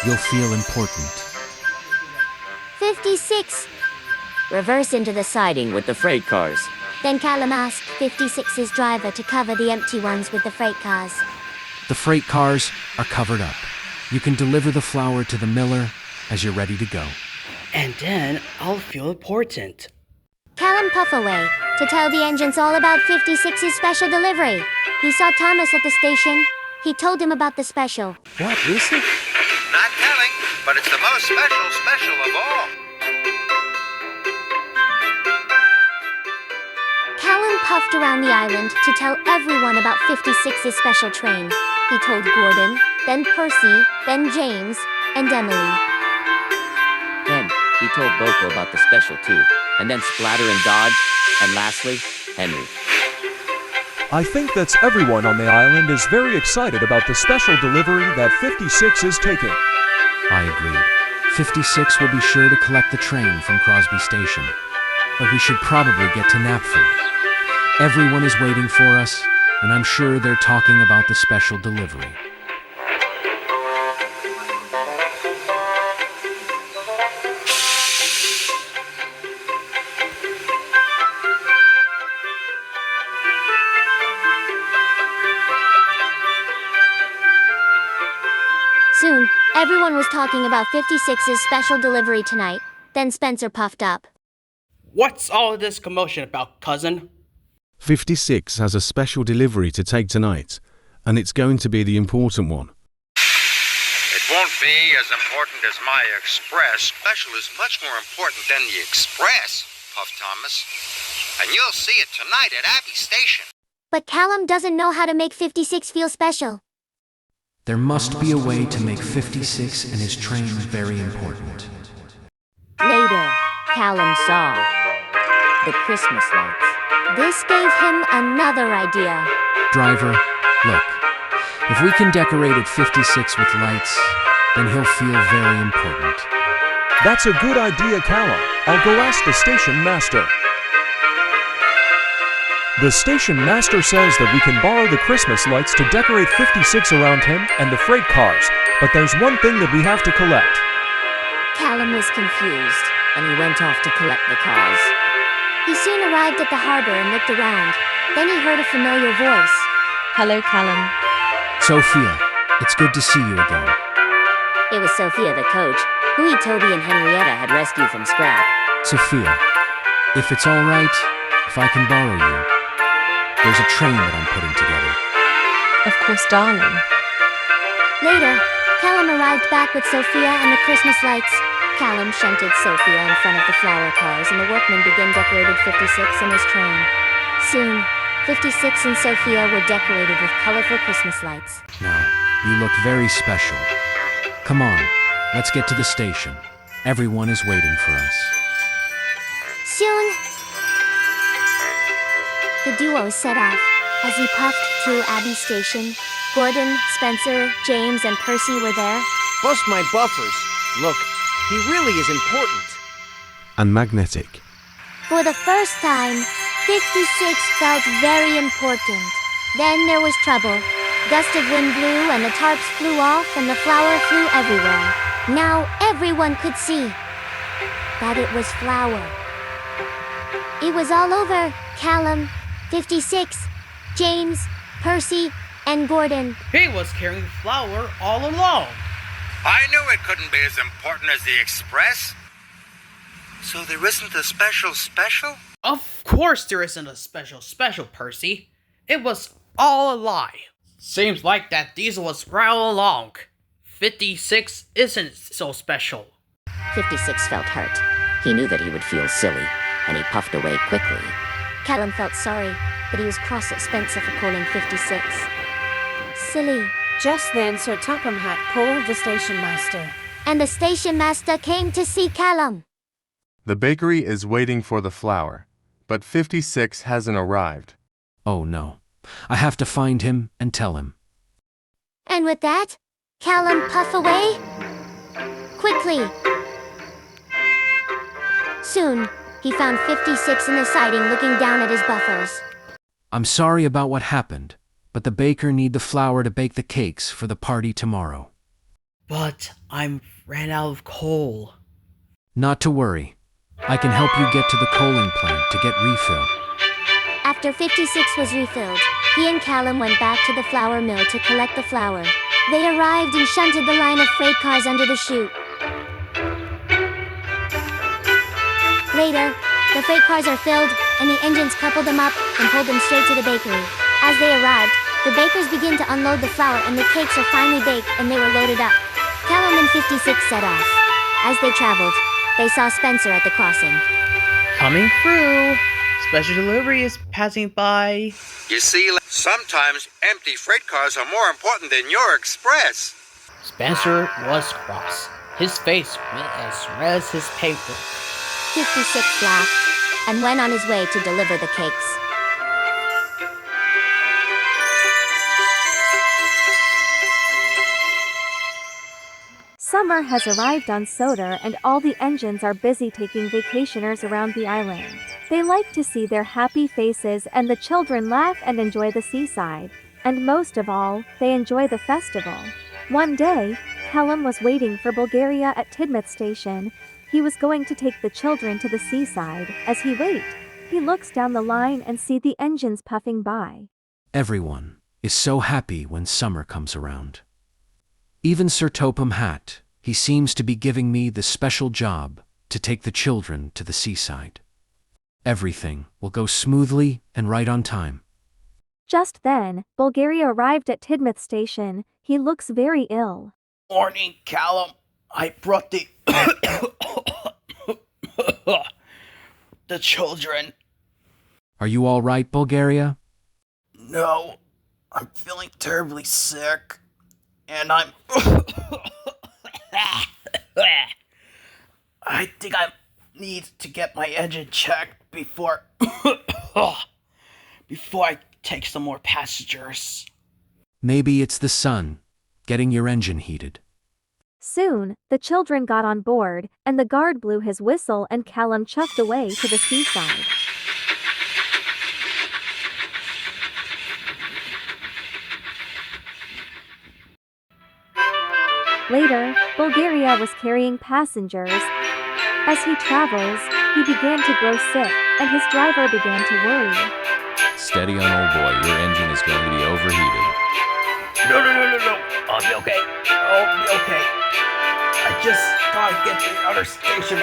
S10: you'll feel important.
S24: 56!
S6: Reverse into the siding with the freight cars.
S24: Then Callum asked 56's driver to cover the empty ones with the freight cars.
S10: The freight cars are covered up. You can deliver the flour to the miller as you're ready to go.
S2: And then I'll feel important.
S24: Callum puffed away to tell the engines all about 56's special delivery. He saw Thomas at the station. He told him about the special.
S2: What is it?
S4: Not telling, but it's the most special of all.
S24: Callum puffed around the island to tell everyone about 56's special train. He told Gordon, then Percy, then James, and Emily.
S6: Then, he told Boko about the special too, and then Splatter and Dodge, and lastly, Henry.
S14: I think that everyone on the island is very excited about the special delivery that 56 is taking.
S10: I agreed. 56 will be sure to collect the train from Crosby Station. But we should probably get to Knapford. Everyone is waiting for us, and I'm sure they're talking about the special delivery.
S24: Soon, everyone was talking about 56's special delivery tonight. Then Spencer puffed up.
S2: What's all this commotion about, cousin?
S3: 56 has a special delivery to take tonight, and it's going to be the important one.
S4: It won't be as important as my Express. Special is much more important than the Express, Puff Thomas. And you'll see it tonight at Abbey Station.
S24: But Callum doesn't know how to make 56 feel special.
S10: There must be a way to make 56 and his train very important.
S6: Later, Callum saw the Christmas lights.
S24: This gave him another idea.
S10: Driver, look. If we can decorate at 56 with lights, then he'll feel very important.
S14: That's a good idea, Callum. I'll go ask the station master. The station master says that we can borrow the Christmas lights to decorate 56 around him and the freight cars, but there's one thing that we have to collect.
S6: Callum was confused, and he went off to collect the cars.
S24: He soon arrived at the harbor and looked around. Then he heard a familiar voice.
S18: Hello, Callum.
S10: Sophia, it's good to see you again.
S6: It was Sophia the coach, who Toby and Henrietta had rescued from scrap.
S10: Sophia, if it's all right, if I can borrow you. There's a train that I'm putting together.
S18: Of course, darling.
S24: Later, Callum arrived back with Sophia and the Christmas lights. Callum shunted Sophia in front of the flower cars and the workmen began decorating 56 and his train. Soon, 56 and Sophia were decorated with colorful Christmas lights.
S10: Now, you look very special. Come on, let's get to the station. Everyone is waiting for us.
S24: Soon, the duo set off. As he puffed through Abbey Station, Gordon, Spencer, James, and Percy were there.
S1: Bust my buffers. Look, he really is important.
S3: And magnetic.
S24: For the first time, 56 felt very important. Then there was trouble. Gust of wind blew and the tarps flew off and the flour flew everywhere. Now everyone could see that it was flour. It was all over Callum, 56, James, Percy, and Gordon.
S2: He was carrying flour all along.
S4: I knew it couldn't be as important as the Express. So there isn't a special?
S2: Of course there isn't a special, Percy. It was all a lie. Seems like that Diesel was right all along. 56 isn't so special.
S6: 56 felt hurt. He knew that he would feel silly, and he puffed away quickly.
S24: Callum felt sorry, but he was cross at Spencer for calling 56 silly.
S7: Just then Sir Topham Hatt called the station master.
S24: And the station master came to see Callum.
S8: The bakery is waiting for the flour, but 56 hasn't arrived.
S10: Oh no. I have to find him and tell him.
S24: And with that, Callum puffed away quickly. Soon, he found 56 in the siding looking down at his buffers.
S10: I'm sorry about what happened, but the baker need the flour to bake the cakes for the party tomorrow.
S2: But I'm ran out of coal.
S10: Not to worry. I can help you get to the coaling plant to get refill.
S24: After 56 was refilled, he and Callum went back to the flour mill to collect the flour. They arrived and shunted the line of freight cars under the chute. Later, the freight cars are filled, and the engines coupled them up and pulled them straight to the bakery. As they arrived, the bakers begin to unload the flour and the cakes are finally baked and they were loaded up. Callum and 56 set off. As they traveled, they saw Spencer at the crossing.
S2: Coming through. Special delivery is passing by.
S4: You see, sometimes empty freight cars are more important than your express.
S2: Spencer was cross. His face went as red as his paper.
S24: 56 laughed and went on his way to deliver the cakes.
S9: Summer has arrived on Sodor and all the engines are busy taking vacationers around the island. They like to see their happy faces and the children laugh and enjoy the seaside. And most of all, they enjoy the festival. One day, Callum was waiting for Bulgaria at Tidmouth Station. He was going to take the children to the seaside. As he waits, he looks down the line and sees the engines puffing by.
S10: Everyone is so happy when summer comes around. Even Sir Topham Hatt, he seems to be giving me the special job to take the children to the seaside. Everything will go smoothly and right on time.
S9: Just then, Bulgaria arrived at Tidmouth Station. He looks very ill.
S2: Morning, Callum. I brought the the children.
S10: Are you all right, Bulgaria?
S2: No, I'm feeling terribly sick. And I think I need to get my engine checked before I take some more passengers.
S10: Maybe it's the sun getting your engine heated.
S9: Soon, the children got on board, and the guard blew his whistle and Callum chuffed away to the seaside. Later, Bulgaria was carrying passengers. As he travels, he began to grow sick, and his driver began to worry.
S19: Steady on, old boy. Your engine is going to be overheated.
S2: No. I'll be okay. I'll be okay. I just gotta get to the other station.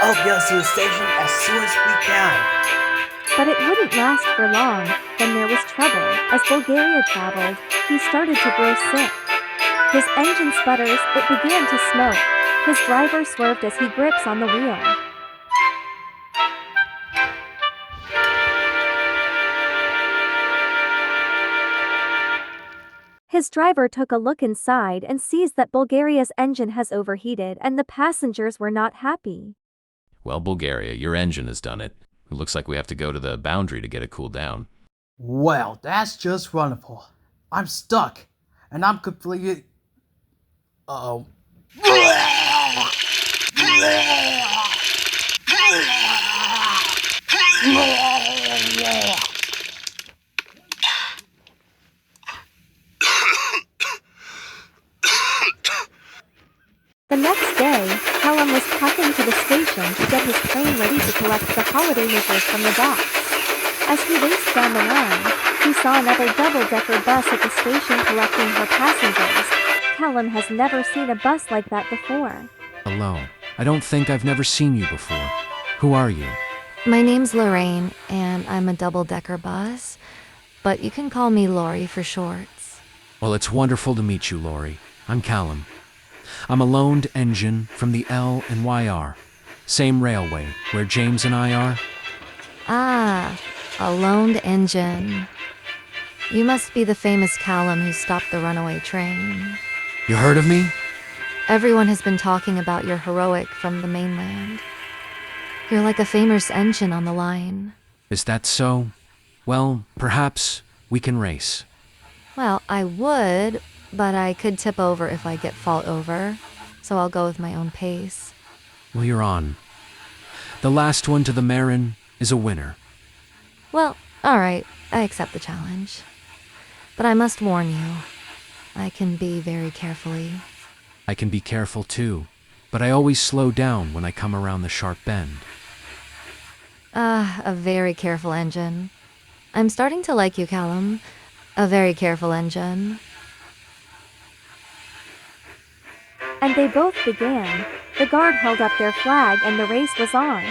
S2: I'll get us to the station as soon as we can.
S9: But it wouldn't last for long. Then there was trouble. As Bulgaria traveled, he started to grow sick. His engine sputters, it began to smoke. His driver swerved as he grips on the wheel. His driver took a look inside and sees that Bulgaria's engine has overheated and the passengers were not happy.
S19: Well, Bulgaria, your engine has done it. It looks like we have to go to the boundary to get it cooled down.
S2: Well, that's just wonderful. I'm stuck, and I'm completely... Uh-oh.
S9: The next day, Callum was puffing to the station to get his train ready to collect the holiday makers from the docks. As he raced down the line, he saw another double-decker bus at the station collecting her passengers. Callum has never seen a bus like that before.
S10: Hello. I don't think I've never seen you before. Who are you?
S11: My name's Lorraine, and I'm a double-decker bus, but you can call me Lori for shorts.
S10: Well, it's wonderful to meet you, Lori. I'm Callum. I'm a loaned engine from the L&YR, same railway where James and I are.
S11: Ah, a loaned engine. You must be the famous Callum who stopped the runaway train.
S10: You heard of me?
S11: Everyone has been talking about your heroic from the mainland. You're like a famous engine on the line.
S10: Is that so? Well, perhaps we can race.
S11: Well, I would, but I could tip over if I get fall over, so I'll go with my own pace.
S10: Well, you're on. The last one to the Marin is a winner.
S11: Well, all right, I accept the challenge. But I must warn you, I can be very carefully.
S10: I can be careful too, but I always slow down when I come around the sharp bend.
S11: Ah, a very careful engine. I'm starting to like you, Callum. A very careful engine.
S9: And they both began. The guard held up their flag and the race was on.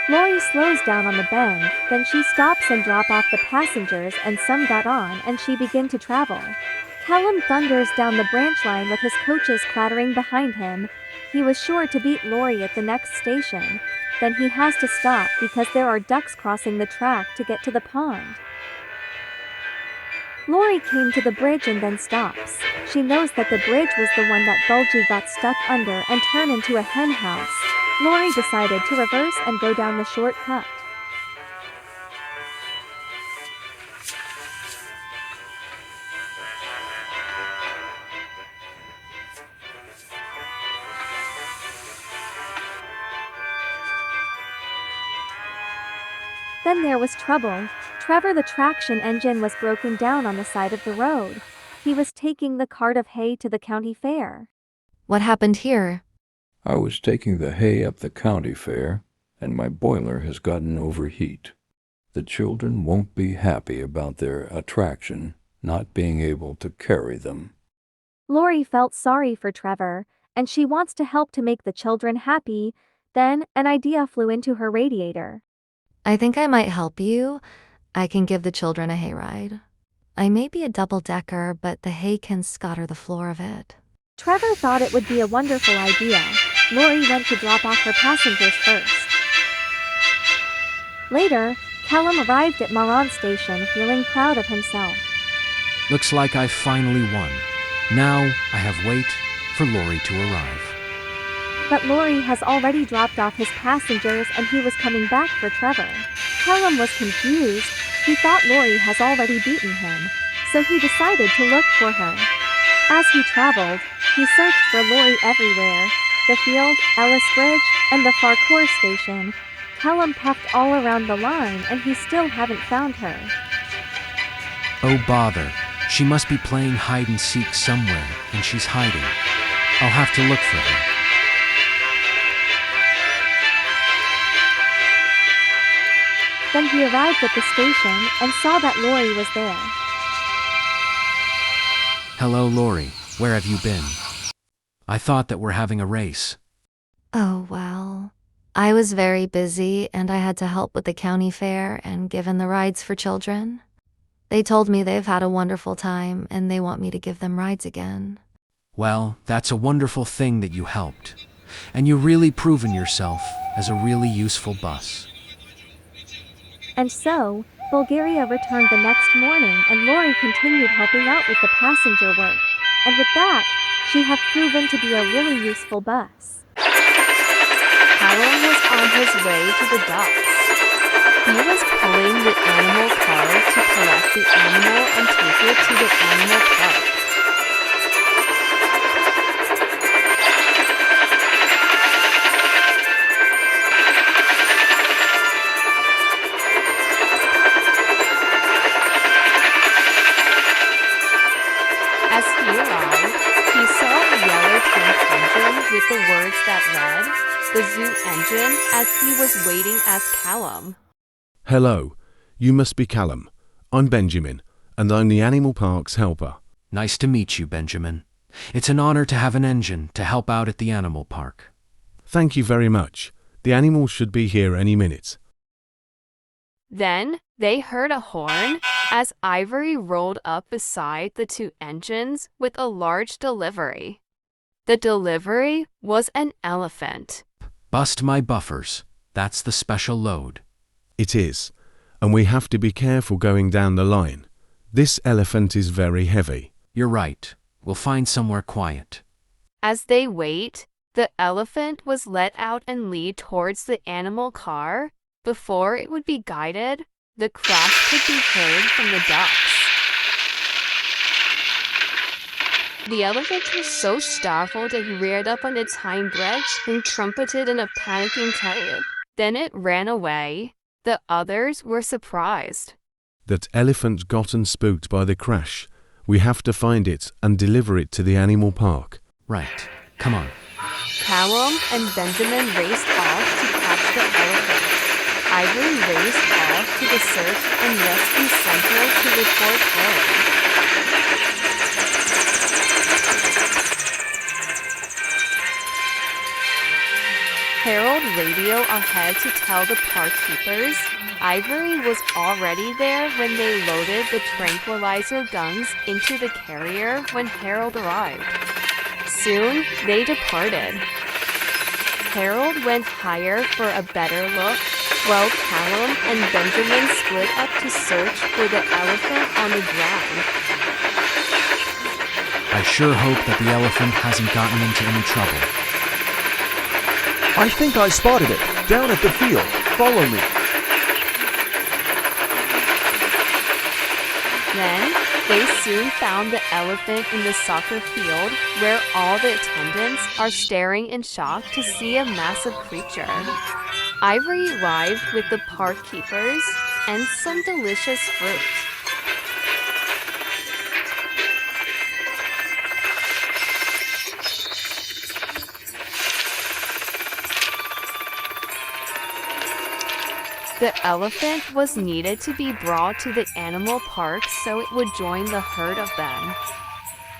S9: Lori slows down on the bend, then she stops and drop off the passengers and some got on and she begin to travel. Callum thunders down the branch line with his coaches clattering behind him. He was sure to beat Lori at the next station. Then he has to stop because there are ducks crossing the track to get to the pond. Lori came to the bridge and then stops. She knows that the bridge was the one that Bulgy got stuck under and turned into a hen house. Lori decided to reverse and go down the shortcut. Then there was trouble. Trevor the traction engine was broken down on the side of the road. He was taking the cart of hay to the county fair.
S11: What happened here?
S12: I was taking the hay up the county fair, and my boiler has gotten overheat. The children won't be happy about their attraction not being able to carry them.
S9: Lori felt sorry for Trevor, and she wants to help to make the children happy. Then, an idea flew into her radiator.
S11: I think I might help you. I can give the children a hayride. I may be a double-decker, but the hay can scatter the floor of it.
S9: Trevor thought it would be a wonderful idea. Lori went to drop off her passengers first. Later, Callum arrived at Maron Station feeling proud of himself.
S10: Looks like I finally won. Now I have wait for Lori to arrive.
S9: But Lori has already dropped off his passengers and he was coming back for Trevor. Callum was confused. He thought Lori has already beaten him, so he decided to look for her. As he traveled, he searched for Lori everywhere. The field, Ellis Bridge, and the Farcour station. Callum puffed all around the line and he still haven't found her.
S10: Oh bother, she must be playing hide and seek somewhere and she's hiding. I'll have to look for her.
S9: Then he arrived at the station and saw that Lori was there.
S10: Hello, Lori. Where have you been? I thought that we're having a race.
S11: Oh, well. I was very busy and I had to help with the county fair and give in the rides for children. They told me they've had a wonderful time and they want me to give them rides again.
S10: Well, that's a wonderful thing that you helped. And you really proven yourself as a really useful bus.
S9: And so, Bulgaria returned the next morning and Lori continued helping out with the passenger work. And with that, she have proven to be a really useful bus.
S15: Callum was on his way to the docks. He was pulling the animal car to collect the animal and take it to the animal park. As he arrived, he saw a yellow tank engine with the words that read, "The Zoo Engine," as he was waiting as Callum.
S3: Hello, you must be Callum. I'm Benjamin, and I'm the Animal Park's helper.
S10: Nice to meet you, Benjamin. It's an honor to have an engine to help out at the animal park.
S3: Thank you very much. The animals should be here any minute.
S15: Then they heard a horn as Ivory rolled up beside the two engines with a large delivery. The delivery was an elephant.
S10: Bust my buffers. That's the special load.
S3: It is, and we have to be careful going down the line. This elephant is very heavy.
S10: You're right. We'll find somewhere quiet.
S15: As they wait, the elephant was let out and lead towards the animal car. Before it would be guided, the crash could be heard from the docks. The elephant was so startled it reared up on its hind legs and trumpeted in a panicking tone. Then it ran away. The others were surprised.
S3: That elephant gotten spooked by the crash. We have to find it and deliver it to the animal park.
S10: Right. Come on.
S15: Callum and Benjamin raced off to catch the elephant. Ivory raced off to the search and rescue center to report Harold. Harold radioed ahead to tell the park keepers. Ivory was already there when they loaded the tranquilizer guns into the carrier when Harold arrived. Soon, they departed. Harold went higher for a better look, while Callum and Benjamin split up to search for the elephant on the ground.
S10: I sure hope that the elephant hasn't gotten into any trouble.
S14: I think I spotted it, down at the field. Follow me.
S15: Then, they soon found the elephant in the soccer field, where all the attendants are staring in shock to see a massive creature. Ivory arrived with the park keepers and some delicious fruit. The elephant was needed to be brought to the animal park so it would join the herd of them.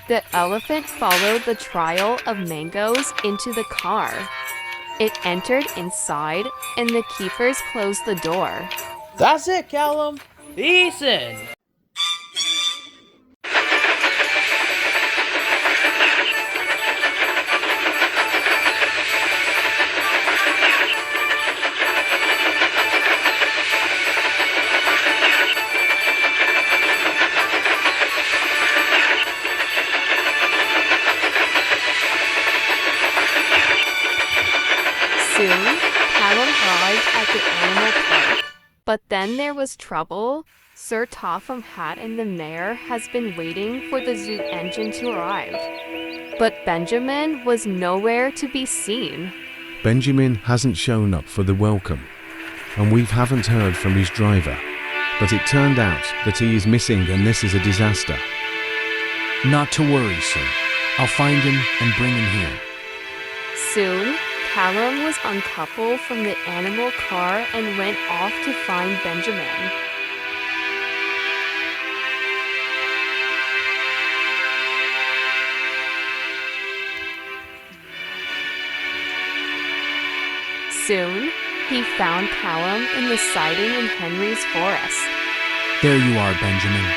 S15: The elephant followed the trail of mangoes into the car. It entered inside, and the keepers closed the door.
S16: That's it, Callum. Peace in.
S15: Soon, Callum arrived at the animal park. But then there was trouble. Sir Topham Hatt and the mayor has been waiting for the zoo engine to arrive. But Benjamin was nowhere to be seen.
S3: Benjamin hasn't shown up for the welcome, and we haven't heard from his driver. But it turned out that he is missing, and this is a disaster.
S10: Not to worry, sir. I'll find him and bring him here.
S15: Soon, Callum was uncoupled from the animal car and went off to find Benjamin. Soon, he found Callum in the siding in Henry's forest.
S10: There you are, Benjamin.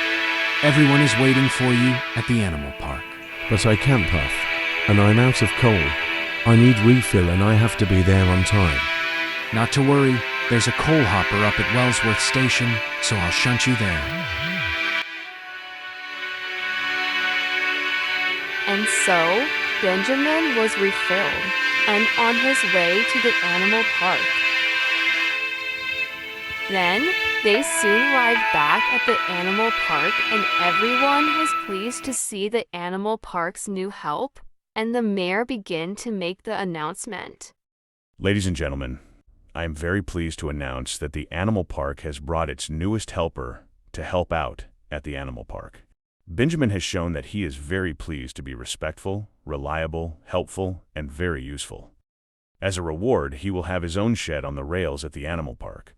S10: Everyone is waiting for you at the animal park.
S3: But I can't, Puff, and I'm out of coal. I need refill and I have to be there on time.
S10: Not to worry, there's a coal hopper up at Wellsworth Station, so I'll shunt you there.
S15: And so, Benjamin was refilled and on his way to the animal park. Then, they soon arrived back at the animal park and everyone was pleased to see the animal park's new help, and the mayor began to make the announcement.
S17: Ladies and gentlemen, I am very pleased to announce that the animal park has brought its newest helper to help out at the animal park. Benjamin has shown that he is very pleased to be respectful, reliable, helpful, and very useful. As a reward, he will have his own shed on the rails at the animal park.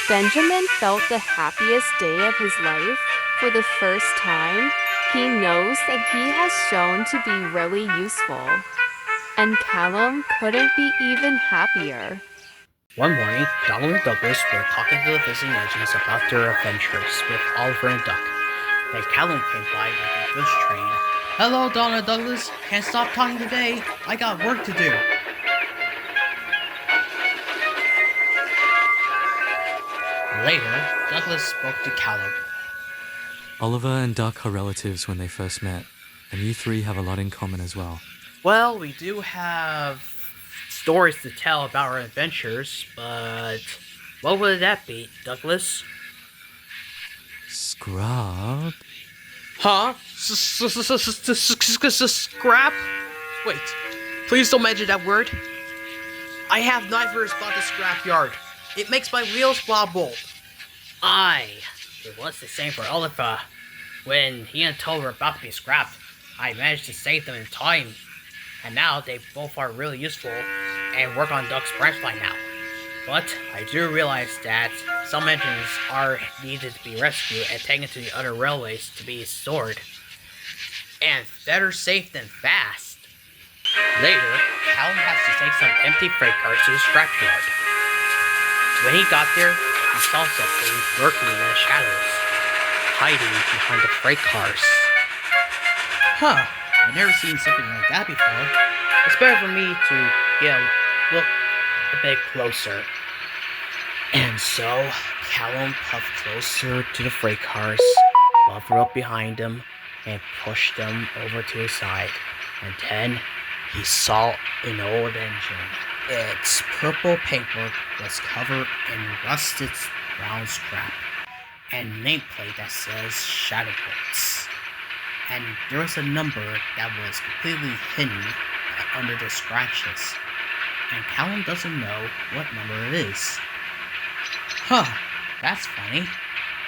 S15: Benjamin felt the happiest day of his life. For the first time, he knows that he has shown to be really useful. And Callum couldn't be even happier.
S2: One morning, Donald and Douglas were talking to the visiting engines about their adventures with Oliver and Duck. Then Callum came by with a goods train.
S16: Hello, Donna Douglas. Can't stop talking today. I got work to do.
S2: Later, Douglas spoke to Callum.
S13: Oliver and Duck are relatives when they first met, and you three have a lot in common as well.
S2: Well, we do have stories to tell about our adventures, but what would that be, Douglas?
S13: Scrap?
S16: Huh? Scrap? Wait, please don't mention that word. I have nightmares about the scrapyard. It makes my wheels wobble.
S2: It was the same for Oliver. When he and Toad were about to be scrapped, I managed to save them in time. And now they both are really useful and work on Duck's branch line now. But I do realize that some engines are needed to be rescued and taken to the other railways to be stored. And better safe than fast. Later, Callum has to take some empty freight cars to the scrapyard. When he got there, he saw something lurking in the shadows, hiding behind the freight cars.
S16: Huh, I've never seen something like that before.
S2: It's better for me to look a bit closer. And so, Callum puffed closer to the freight cars, hovered up behind them, and pushed them over to his side. And then, he saw an old engine. Its purple paintwork was covered in rusted brown scrap, and nameplate that says Shadowbolts. And there was a number that was completely hidden under the scratches. And Callum doesn't know what number it is. Huh, that's funny.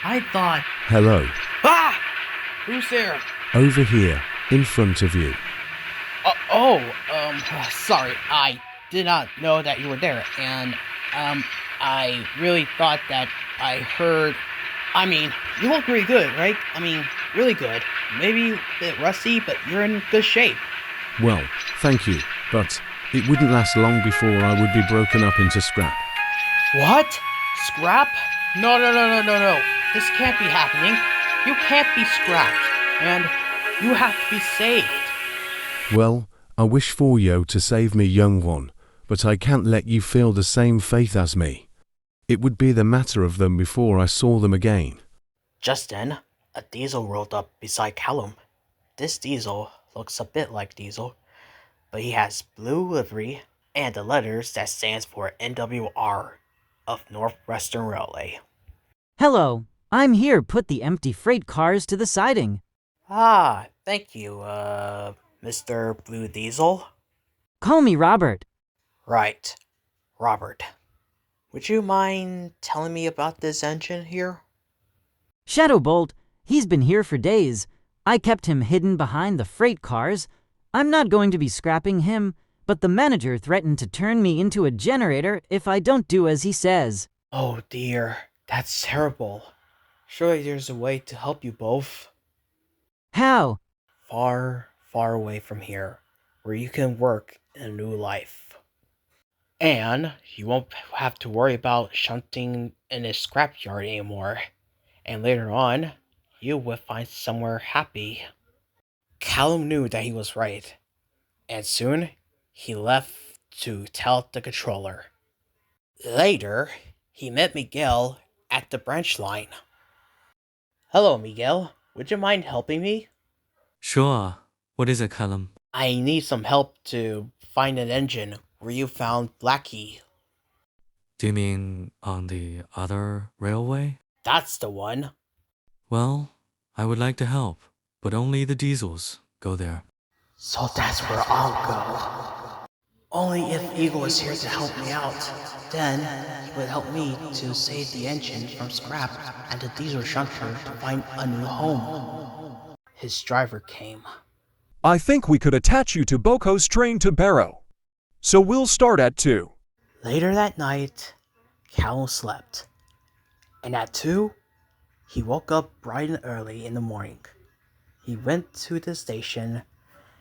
S2: I thought...
S3: Hello.
S16: Ah! Who's there?
S3: Over here, in front of you.
S16: Sorry, I did not know that you were there, and, I really thought that I heard... I mean, you look really good, right? I mean, really good. Maybe a bit rusty, but you're in good shape.
S3: Well, thank you, but it wouldn't last long before I would be broken up into scrap.
S16: What? Scrap? No. This can't be happening. You can't be scrapped, and you have to be saved.
S3: Well, I wish for you to save me, young one, but I can't let you feel the same faith as me. It would be the matter of them before I saw them again.
S2: Just then, a Diesel rolled up beside Callum. This Diesel looks a bit like Diesel, but he has blue livery and the letters that stands for NWR of Northwestern Railway.
S5: Hello, I'm here. Put the empty freight cars to the siding.
S2: Ah, thank you, Mr. Blue Diesel.
S5: Call me Robert.
S2: Right, Robert. Would you mind telling me about this engine here?
S5: Shadowbolt, he's been here for days. I kept him hidden behind the freight cars. I'm not going to be scrapping him, but the manager threatened to turn me into a generator if I don't do as he says.
S2: Oh dear, that's terrible. Surely there's a way to help you both.
S5: How?
S2: Far, far away from here, where you can work in a new life. And you won't have to worry about shunting in a scrapyard anymore. And later on, you will find somewhere happy. Callum knew that he was right, and soon he left to tell the controller. Later, he met Miguel at the branch line. Hello, Miguel. Would you mind helping me?
S13: Sure. What is it, Callum?
S2: I need some help to find an engine where you found Blackie.
S13: Do you mean on the other railway?
S2: That's the one.
S13: Well, I would like to help, but only the Diesels go there.
S2: So that's where I'll go. Only if Eagle is here to help me out. Then he would help me to save the engine from scrap and the diesel shunter to find a new home. His driver came.
S14: I think we could attach you to Boko's train to Barrow. So we'll start at 2.
S2: Later that night, Callum slept. And at 2, he woke up bright and early in the morning. He went to the station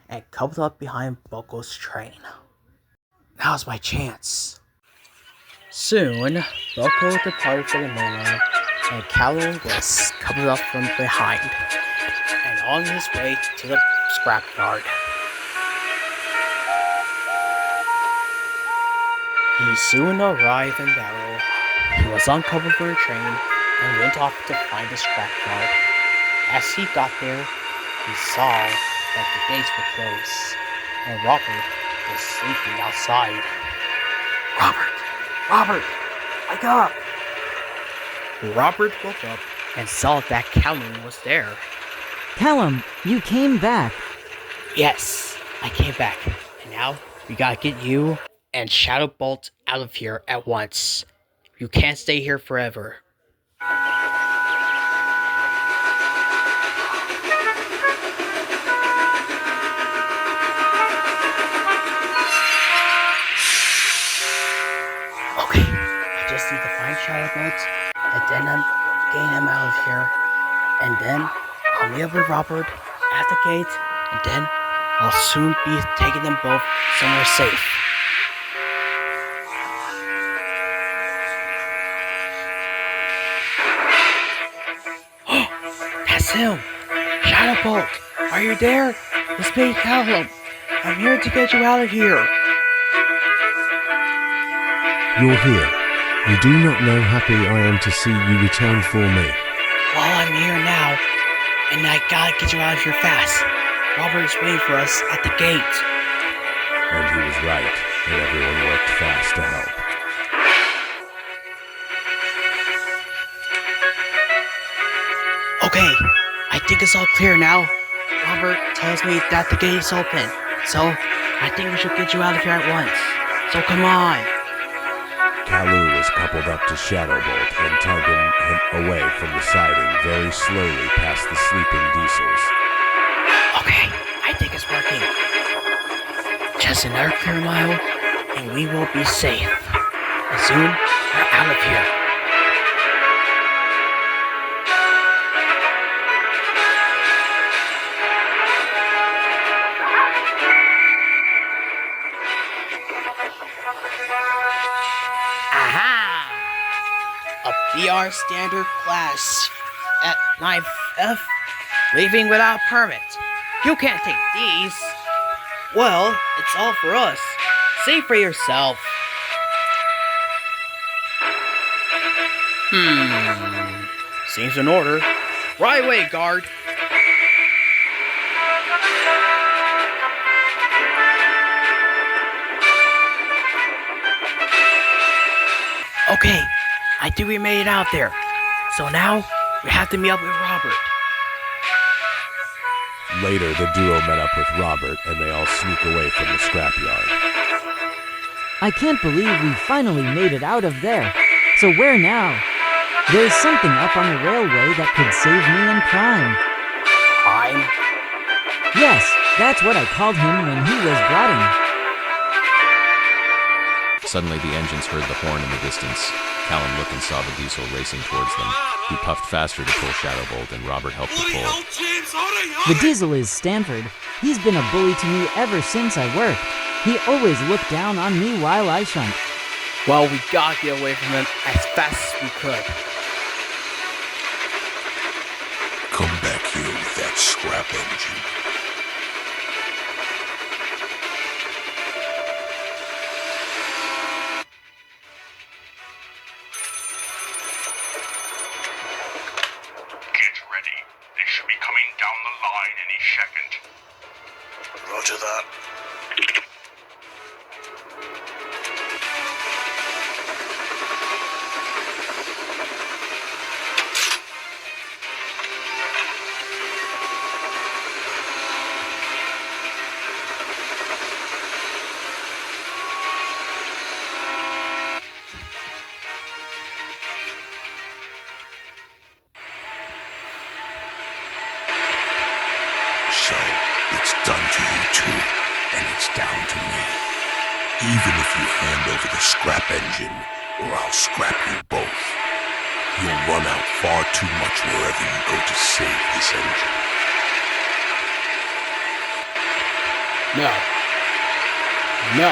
S2: and coupled up behind Buckle's train. Now's my chance. Soon, Buckle departed for the mainland, and Callum was coupled up from behind and on his way to the scrapyard. He soon arrived in Barrow. He was uncoupled for a train and went off to find the scrapyard. As he got there, he saw that the gates were closed and Robert was sleeping outside. Robert, wake up! Robert woke up and saw that Callum was there.
S5: Callum, you came back.
S2: Yes, I came back. And now we gotta get you and Shadowbolt out of here at once. You can't stay here forever. Okay, I just need to find Shadowbolt, and then I'm getting him out of here. And then I'll meet up with Robert at the gate, and then I'll soon be taking them both somewhere safe. That's him! Shadowbolt! Are you there? It's me, Callum. I'm here to get you out of here.
S3: You're here. You do not know how happy I am to see you return for me.
S2: Well, I'm here now, and I gotta get you out of here fast. Robert is waiting for us at the gate.
S17: And he was right, and everyone worked fast to help.
S2: Okay, I think it's all clear now. Robert tells me that the gate is open, so I think we should get you out of here at once. So come on.
S17: Kalu was coupled up to Shadowbolt and tugging him away from the siding very slowly past the sleeping diesels.
S2: Okay, I think it's working. Just another clear mile, and we will be safe. And soon, we're out of here. Aha! A BR standard class at 9F, leaving without permit. You can't take these. Well, it's all for us. See for yourself. Seems in order. Right away, guard. Okay, I think we made it out there. So now, we have to meet up with Robert.
S17: Later, the duo met up with Robert, and they all sneak away from the scrapyard.
S5: I can't believe we finally made it out of there. So where now? There's something up on the railway that could save me and Prime.
S2: Prime?
S5: Yes, that's what I called him when he was brought in.
S19: Suddenly the engines heard the horn in the distance. Callum looked and saw the diesel racing towards them. He puffed faster to pull Shadowbolt, and Robert helped to pull.
S5: The diesel is Stanford. He's been a bully to me ever since I worked. He always looked down on me while I shunt.
S2: Well, we gotta get away from him as fast as we could.
S20: Come back here with that scrap engine.
S21: Get ready. They should be coming down the line any second.
S20: Roger that. So, it's done to you too, and it's down to me. Even if you hand over the scrap engine, or I'll scrap you both. You'll run out far too much wherever you go to save this engine.
S16: No. No.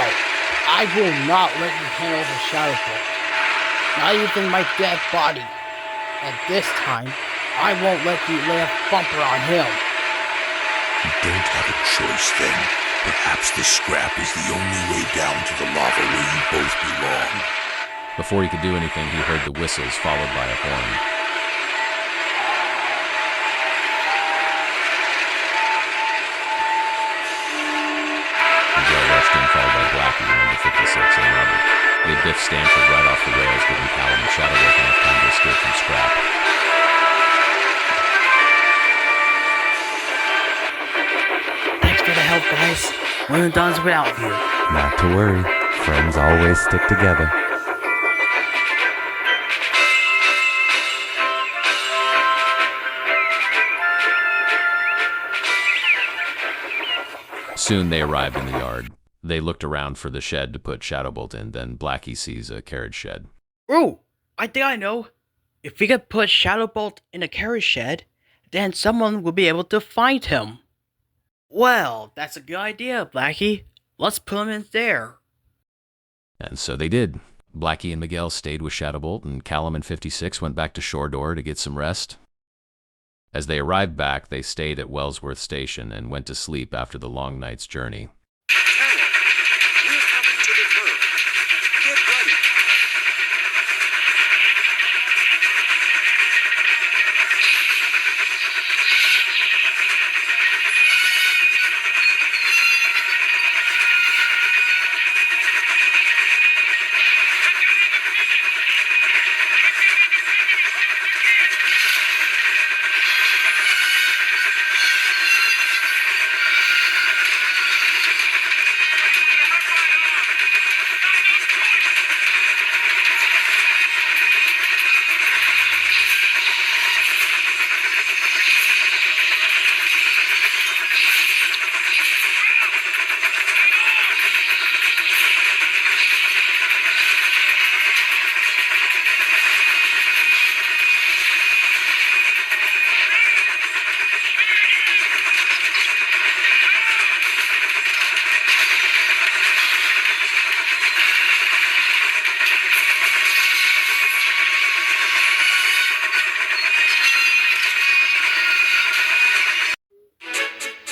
S16: I will not let you handle the Shadow Bolt. Not even my dead body. And this time, I won't let you lay a bumper on him.
S20: You don't have a choice then. Perhaps the scrap is the only way down to the lava where you both belong.
S19: Before he could do anything, he heard the whistles followed by a horn. Miguel rushed in, followed by Blackie, number 56, and Robert. They biffed Stanford right off the rails, giving Callum and Shadowbolt enough time to escape from Scrap.
S2: Thanks for the help, guys. Wouldn't have done this without you.
S1: Not to worry. Friends always stick together.
S19: Soon they arrived in the yard. They looked around for the shed to put Shadowbolt in, then Blackie sees a carriage shed.
S2: Ooh, I think I know. If we could put Shadowbolt in a carriage shed, then someone will be able to find him. Well, that's a good idea, Blackie. Let's put him in there.
S19: And so they did. Blackie and Miguel stayed with Shadowbolt, and Callum and 56 went back to Shore Door to get some rest. As they arrived back, they stayed at Wellsworth Station and went to sleep after the long night's journey.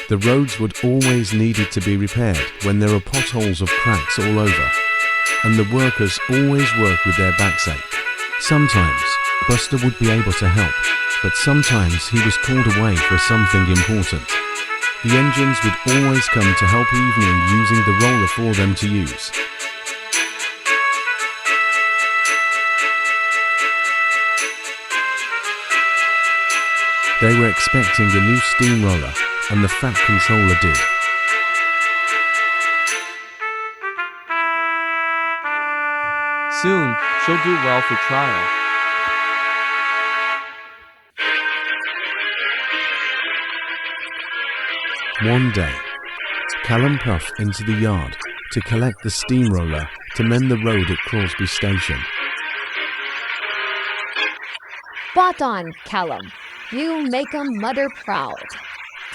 S3: The roads would always needed to be repaired when there are potholes of cracks all over, and the workers always work with their backs ache. Sometimes Buster would be able to help, but sometimes he was called away for something important. The engines would always come to help Evening using the roller for them to use. They were expecting a new steamroller, and the Fat Controller did.
S13: Soon, she'll do well for trial.
S3: One day, Callum puffed into the yard to collect the steamroller to mend the road at Crosby Station.
S18: Spot on, Callum. You make 'em mother proud.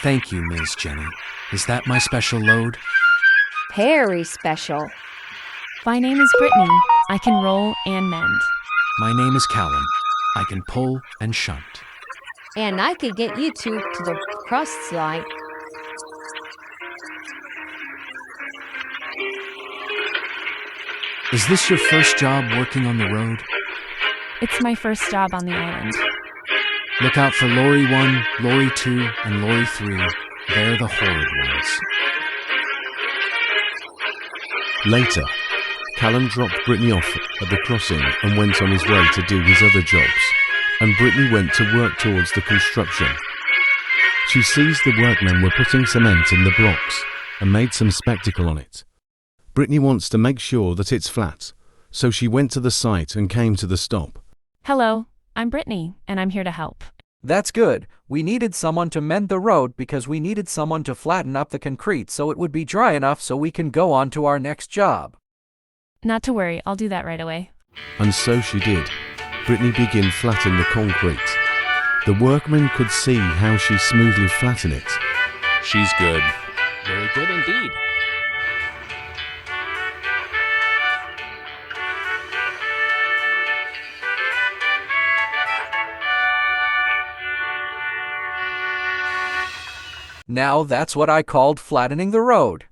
S10: Thank you, Ms. Jenny. Is that my special load?
S18: Very special.
S22: My name is Brittany. I can roll and mend.
S10: My name is Callum. I can pull and shunt.
S18: And I could get you two to the cross line.
S10: Is this your first job working on the road?
S22: It's my first job on the island.
S10: Look out for Lori 1, Lori 2, and Lori 3. They're the horrid ones.
S3: Later, Callum dropped Brittany off at the crossing and went on his way to do his other jobs, and Brittany went to work towards the construction. She sees the workmen were putting cement in the blocks and made some spectacle on it. Brittany wants to make sure that it's flat, so she went to the site and came to the stop.
S22: Hello, I'm Brittany, and I'm here to help.
S23: That's good. We needed someone to mend the road because we needed someone to flatten up the concrete so it would be dry enough so we can go on to our next job.
S22: Not to worry, I'll do that right away.
S3: And so she did. Brittany begin flatten the concrete. The workmen could see how she smoothly flattened it.
S19: She's good.
S4: Very good indeed.
S23: Now that's what I called flattening the road.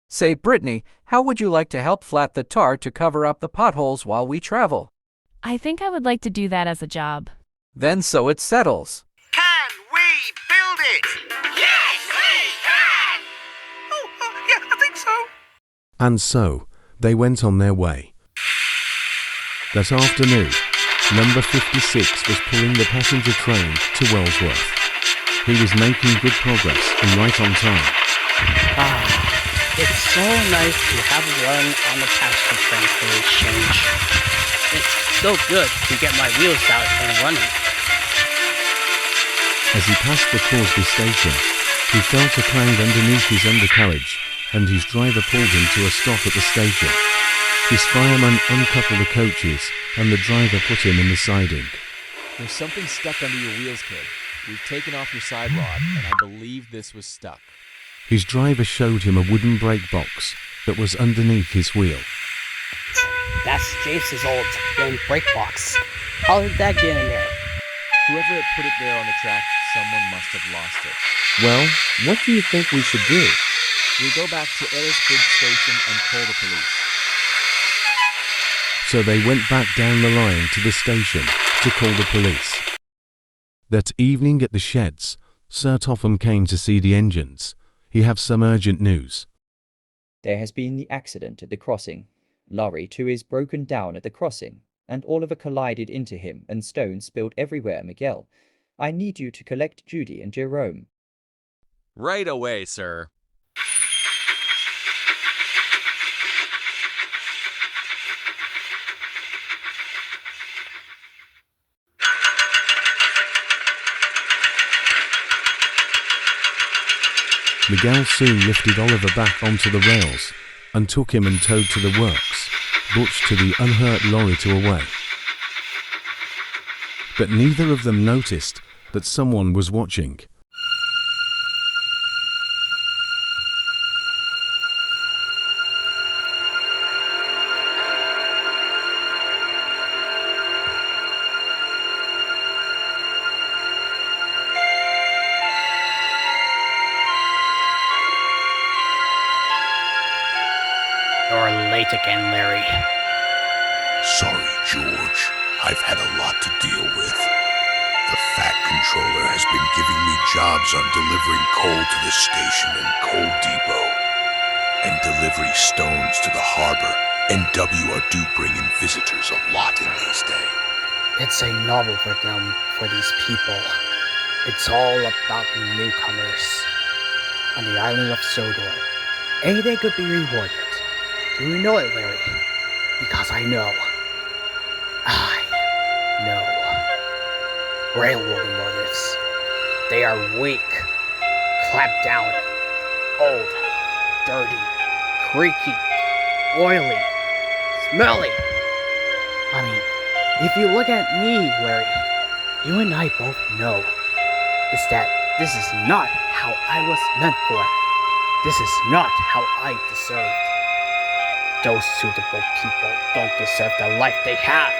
S23: Say, Brittany, how would you like to help flat the tar to cover up the potholes while we travel?
S22: I think I would like to do that as a job.
S23: Then so it settles.
S6: Can we build it? Yes, we can! Yeah, I think so.
S3: And so, they went on their way. That afternoon, number 56 was pulling the passenger train to Wellsworth. He was making good progress and right on time.
S2: It's so nice to have a run on the passenger train for a change. It's so good to get my wheels out and running.
S3: As he passed the Crosby station, he felt a clang underneath his undercarriage, and his driver pulled him to a stop at the station. His fireman uncoupled the coaches, and the driver put him in the siding.
S4: There's something stuck under your wheels, kid. We've taken off your side rod, and I believe this was stuck.
S3: His driver showed him a wooden brake box that was underneath his wheel.
S2: That's Jace's old brake box. How did that get in there?
S4: Whoever had put it there on the track, someone must have lost it.
S7: Well, what do you think we should do?
S4: We'll go back to Ellisbridge Station and call the police.
S3: So they went back down the line to the station to call the police. That evening at the sheds, Sir Topham came to see the engines. He have some urgent news.
S8: There has been the accident at the crossing. Lorry 2 is broken down at the crossing, and Oliver collided into him and stones spilled everywhere, Miguel. I need you to collect Judy and Jerome.
S25: Right away, sir.
S3: Miguel soon lifted Oliver back onto the rails and took him and towed to the works, Butch to the unhurt lorry to away. But neither of them noticed that someone was watching.
S2: You're late again, Larry.
S20: Sorry, George. I've had a lot to deal with. The Fat Controller has been giving me jobs on delivering coal to the station and coal depot, and delivery stones to the harbor. NW are due bringing visitors a lot in these days.
S2: It's a novel for them, for these people. It's all about newcomers on the island of Sodor. They could be rewarded. Do you know it, Larry? Because I know. I know. Railroad motives. They are weak, clamped down, old, dirty, creaky, oily, smelly. I mean, if you look at me, Larry, you and I both know is that this is not how I was meant for. This is not how I deserved. Those suitable people don't deserve the life they have.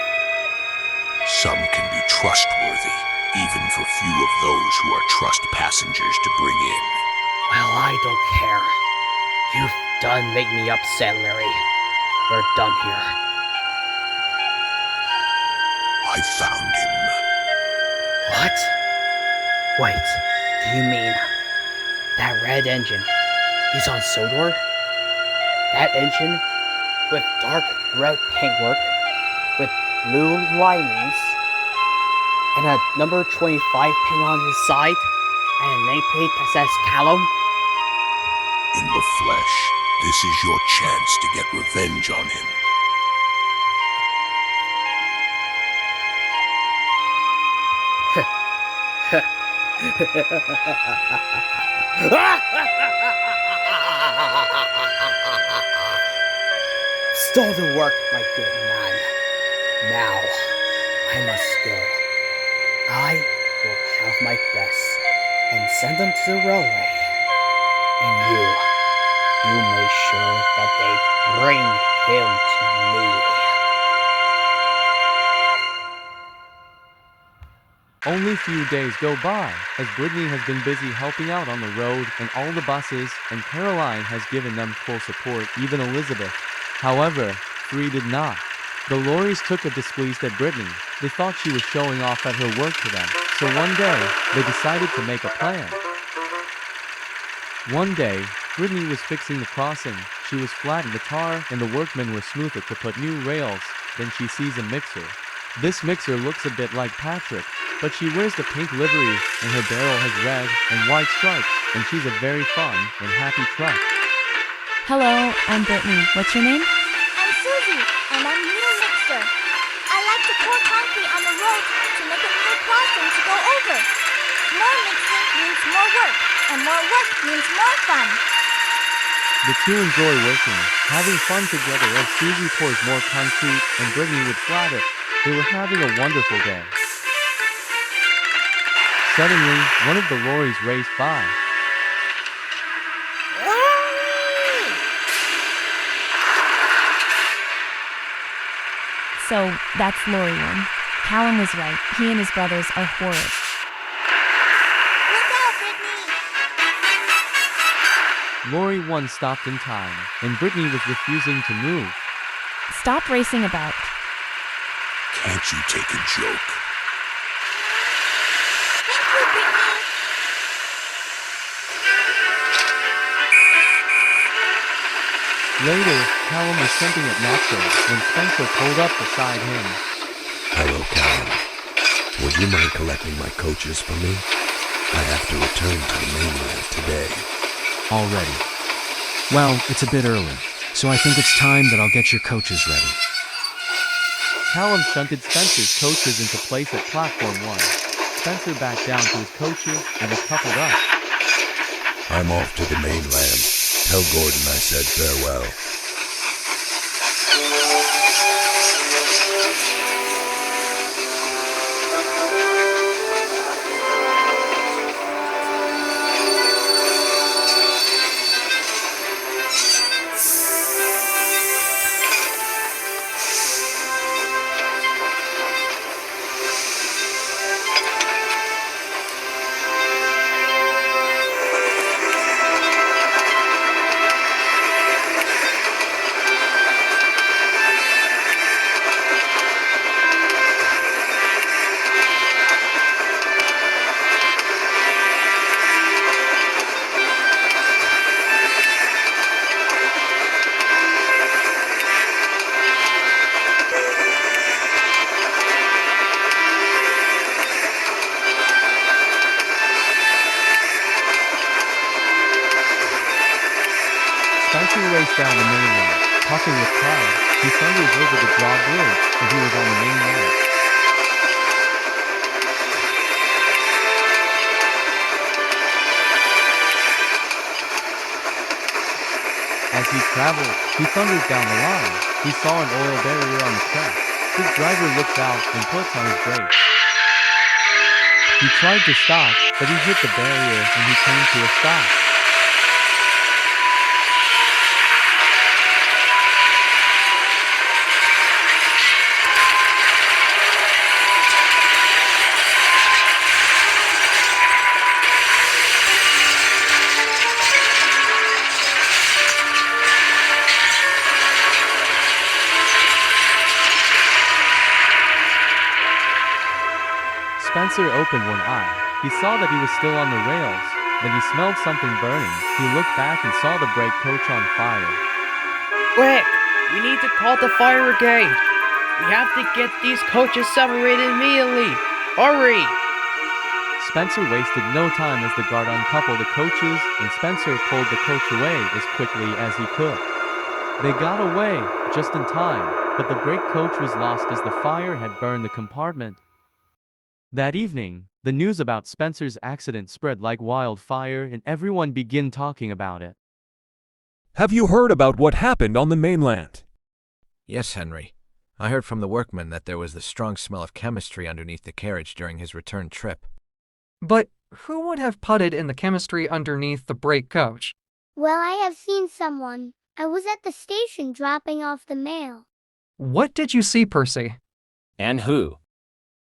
S20: Some can be trustworthy, even for few of those who are trust passengers to bring in.
S2: Well, I don't care. You've done make me upset, Larry. We're done here.
S20: I found him.
S2: What? Wait, do you mean that red engine? He's on Sodor? That engine with dark red paintwork, with blue linings, and a number 25 pin on his side, and a nameplate that says Callum?
S20: In the flesh, this is your chance to get revenge on him.
S2: Stole the work, my good man. Now, I must must go. I will have my best and send them to the railway. And you make sure that they bring him to me.
S13: Only few days go by, as Brittany has been busy helping out on the road and all the buses, and Caroline has given them full support, even Elizabeth. However, 3 did not. The Loris took it displeased at Brittany. They thought she was showing off at her work to them. So one day, they decided to make a plan. One day, Brittany was fixing the crossing. She was flattening the tar, and the workmen were smoothing to put new rails. Then she sees a mixer. This mixer looks a bit like Patrick, but she wears the pink livery, and her barrel has red and white stripes, and she's a very fun and happy truck.
S22: Hello, I'm Brittany. What's your name?
S9: I'm Susie, and I'm new mixer. I like to pour concrete on the road to make a new crossing to go over. More mixing means more work, and more work means more fun.
S13: The two enjoy working, having fun together as Susie pours more concrete and Brittany would flat it. They were having a wonderful day. Suddenly, one of the lorries raced by.
S22: So, that's Lori 1. Callum was right. He and his brothers are horrid.
S9: Look out, Brittany!
S13: Lori 1 stopped in time, and Brittany was refusing to move.
S22: Stop racing about.
S20: Can't you take a joke?
S9: Thank you, Brittany!
S13: Later, Callum was jumping at Nacho when Spencer pulled up beside him.
S20: Hello, Callum. Would you mind collecting my coaches for me? I have to return to the mainland today.
S10: Already. Well, it's a bit early, so I think it's time that I'll get your coaches ready.
S13: Callum shunted Spencer's coaches into place at platform 1. Spencer backed down to his coaches and was coupled up.
S20: I'm off to the mainland. Tell Gordon I said farewell.
S13: Spencer raced down the main line, talking with pride. He thunders over the broad bridge, and he was on the main line. As he traveled, he thunders down the line. He saw an oil barrier on the track. His driver looks out and puts on his brakes. He tried to stop, but he hit the barrier and he came to a stop. Spencer opened one eye. He saw that he was still on the rails. Then he smelled something burning. He looked back and saw the brake coach on fire.
S16: Quick! We need to call the fire brigade! We have to get these coaches separated immediately! Hurry!
S13: Spencer wasted no time as the guard uncoupled the coaches, and Spencer pulled the coach away as quickly as he could. They got away just in time, but the brake coach was lost as the fire had burned the compartment. That evening, the news about Spencer's accident spread like wildfire and everyone began talking about it.
S14: Have you heard about what happened on the mainland?
S11: Yes, Henry. I heard from the workman that there was the strong smell of chemistry underneath the carriage during his return trip.
S12: But who would have putted in the chemistry underneath the brake coach?
S9: Well, I have seen someone. I was at the station dropping off the mail.
S12: What did you see, Percy?
S15: And who?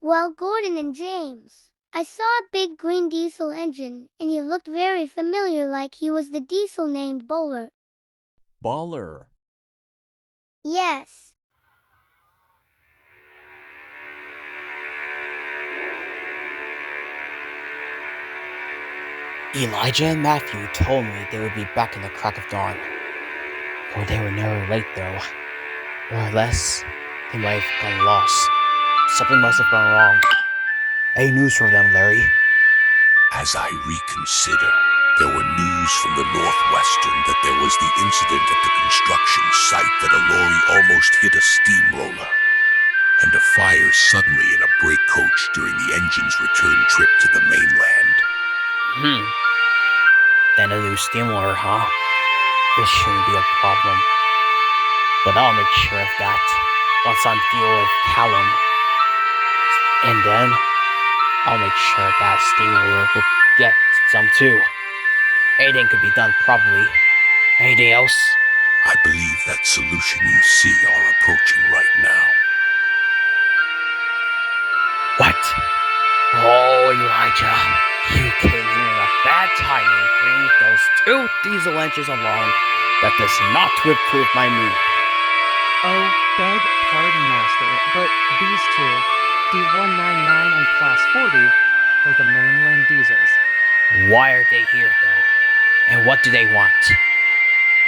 S9: Well, Gordon and James. I saw a big green diesel engine, and he looked very familiar, like he was the diesel named Bowler.
S4: Baller.
S9: Yes.
S2: Elijah and Matthew told me they would be back in the crack of dawn. Or they were never late, though. Or unless they might have gone lost. Something must have gone wrong. Any news from them, Larry?
S20: As I reconsider, there were news from the Northwestern that there was the incident at the construction site that a lorry almost hit a steamroller, and a fire suddenly in a brake coach during the engine's return trip to the mainland.
S2: Then a new steamroller, huh? This shouldn't be a problem. But I'll make sure of that once I'm dealing with Callum. And then I'll make sure that steamroller will get some too. Anything could be done, probably. Anything else?
S20: I believe that solution you see are approaching right now.
S2: What? Oh, Elijah, you came here in a bad timing, bringing those 2 diesel engines along. That does not improve my mood.
S12: Oh, beg pardon, Master, but these 2, D199 and Class 40, are the mainland diesels.
S2: Why are they here, though? And what do they want?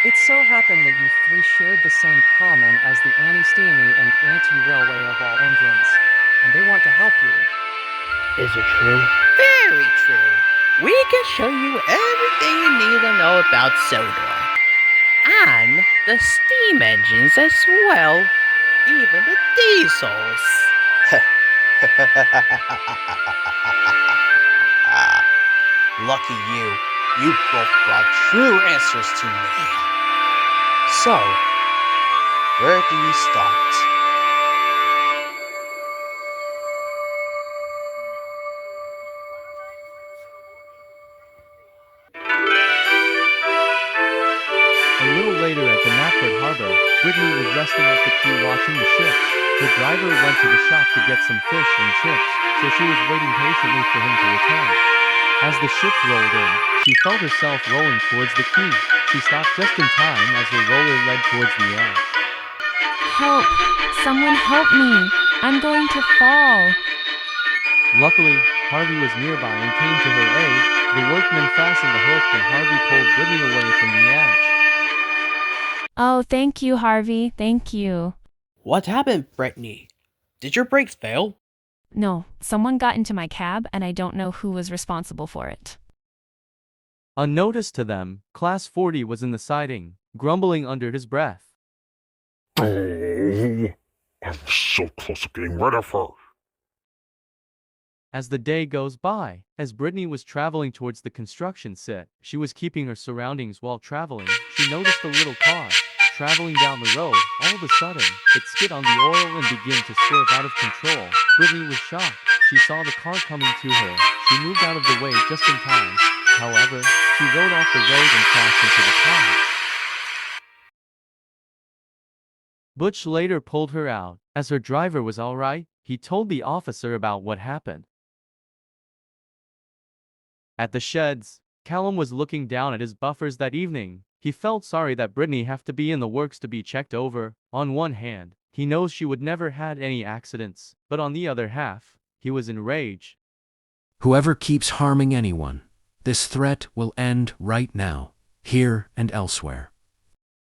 S12: It so happened that you 3 shared the same common as the anti-steamy and anti-railway of all engines, and they want to help you.
S2: Is it true?
S16: Very true. We can show you everything you need to know about sodor. And the steam engines as well. Even the diesels.
S2: Lucky you. You both brought true answers to me. So, where do we start?
S13: A little later at the Knapford Harbor, Brittany was resting at the quay watching the ships. Her driver went to the shop to get some fish and chips, so she was waiting patiently for him to return. As the ships rolled in, she felt herself rolling towards the quay. She stopped just in time as her roller led towards the edge.
S22: Help! Someone help me! I'm going to fall!
S13: Luckily, Harvey was nearby and came to her aid. The workman fastened the hook and Harvey pulled Brittany away from the edge.
S22: Oh, thank you, Harvey. Thank you.
S2: What happened, Brittany? Did your brakes fail?
S22: No, someone got into my cab and I don't know who was responsible for it.
S13: Unnoticed to them, Class 40 was in the siding, grumbling under his breath.
S20: Oh, I'm so close to getting rid of her.
S13: As the day goes by, as Brittany was traveling towards the construction site, she was keeping her surroundings while traveling. She noticed a little car traveling down the road. All of a sudden, it skid on the oil and began to swerve out of control. Brittany was shocked. She saw the car coming to her. She moved out of the way just in time. However, she rode off the road and crashed into the car. Butch later pulled her out. As her driver was all right, he told the officer about what happened. At the sheds, Callum was looking down at his buffers that evening. He felt sorry that Brittany have to be in the works to be checked over. On one hand, he knows she would never had any accidents, but on the other half, he was enraged.
S10: Whoever keeps harming anyone, this threat will end right now, here and elsewhere.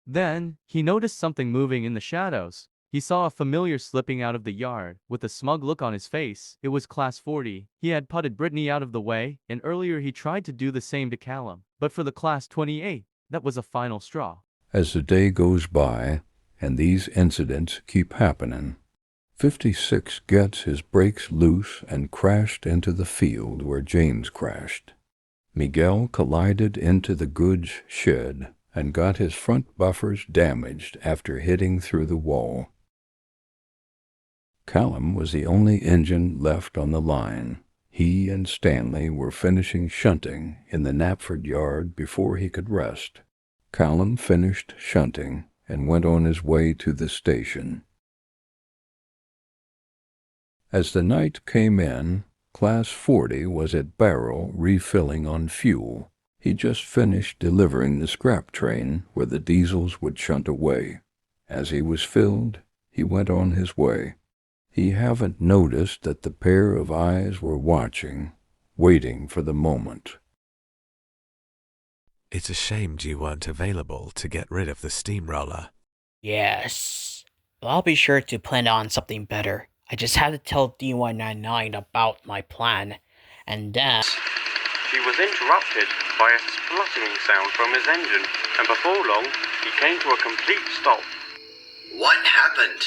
S13: Then, he noticed something moving in the shadows. He saw a familiar slipping out of the yard, with a smug look on his face. It was Class 40. He had putted Brittany out of the way, and earlier he tried to do the same to Callum. But for the Class 28, that was a final straw.
S17: As the day goes by, and these incidents keep happening, 56 gets his brakes loose and crashed into the field where James crashed. Miguel collided into the goods shed and got his front buffers damaged after hitting through the wall. Callum was the only engine left on the line. He and Stanley were finishing shunting in the Knapford yard before he could rest. Callum finished shunting and went on his way to the station. As the night came in, Class 40 was at Barrow refilling on fuel. He just finished delivering the scrap train where the diesels would shunt away. As he was filled, he went on his way. He hadn't noticed that the pair of eyes were watching, waiting for the moment.
S11: It's a shame you weren't available to get rid of the steamroller.
S16: Yes. But I'll be sure to plan on something better. I just had to tell D199 about my plan, and then...
S1: She was interrupted by a spluttering sound from his engine, and before long, he came to a complete stop.
S6: What happened?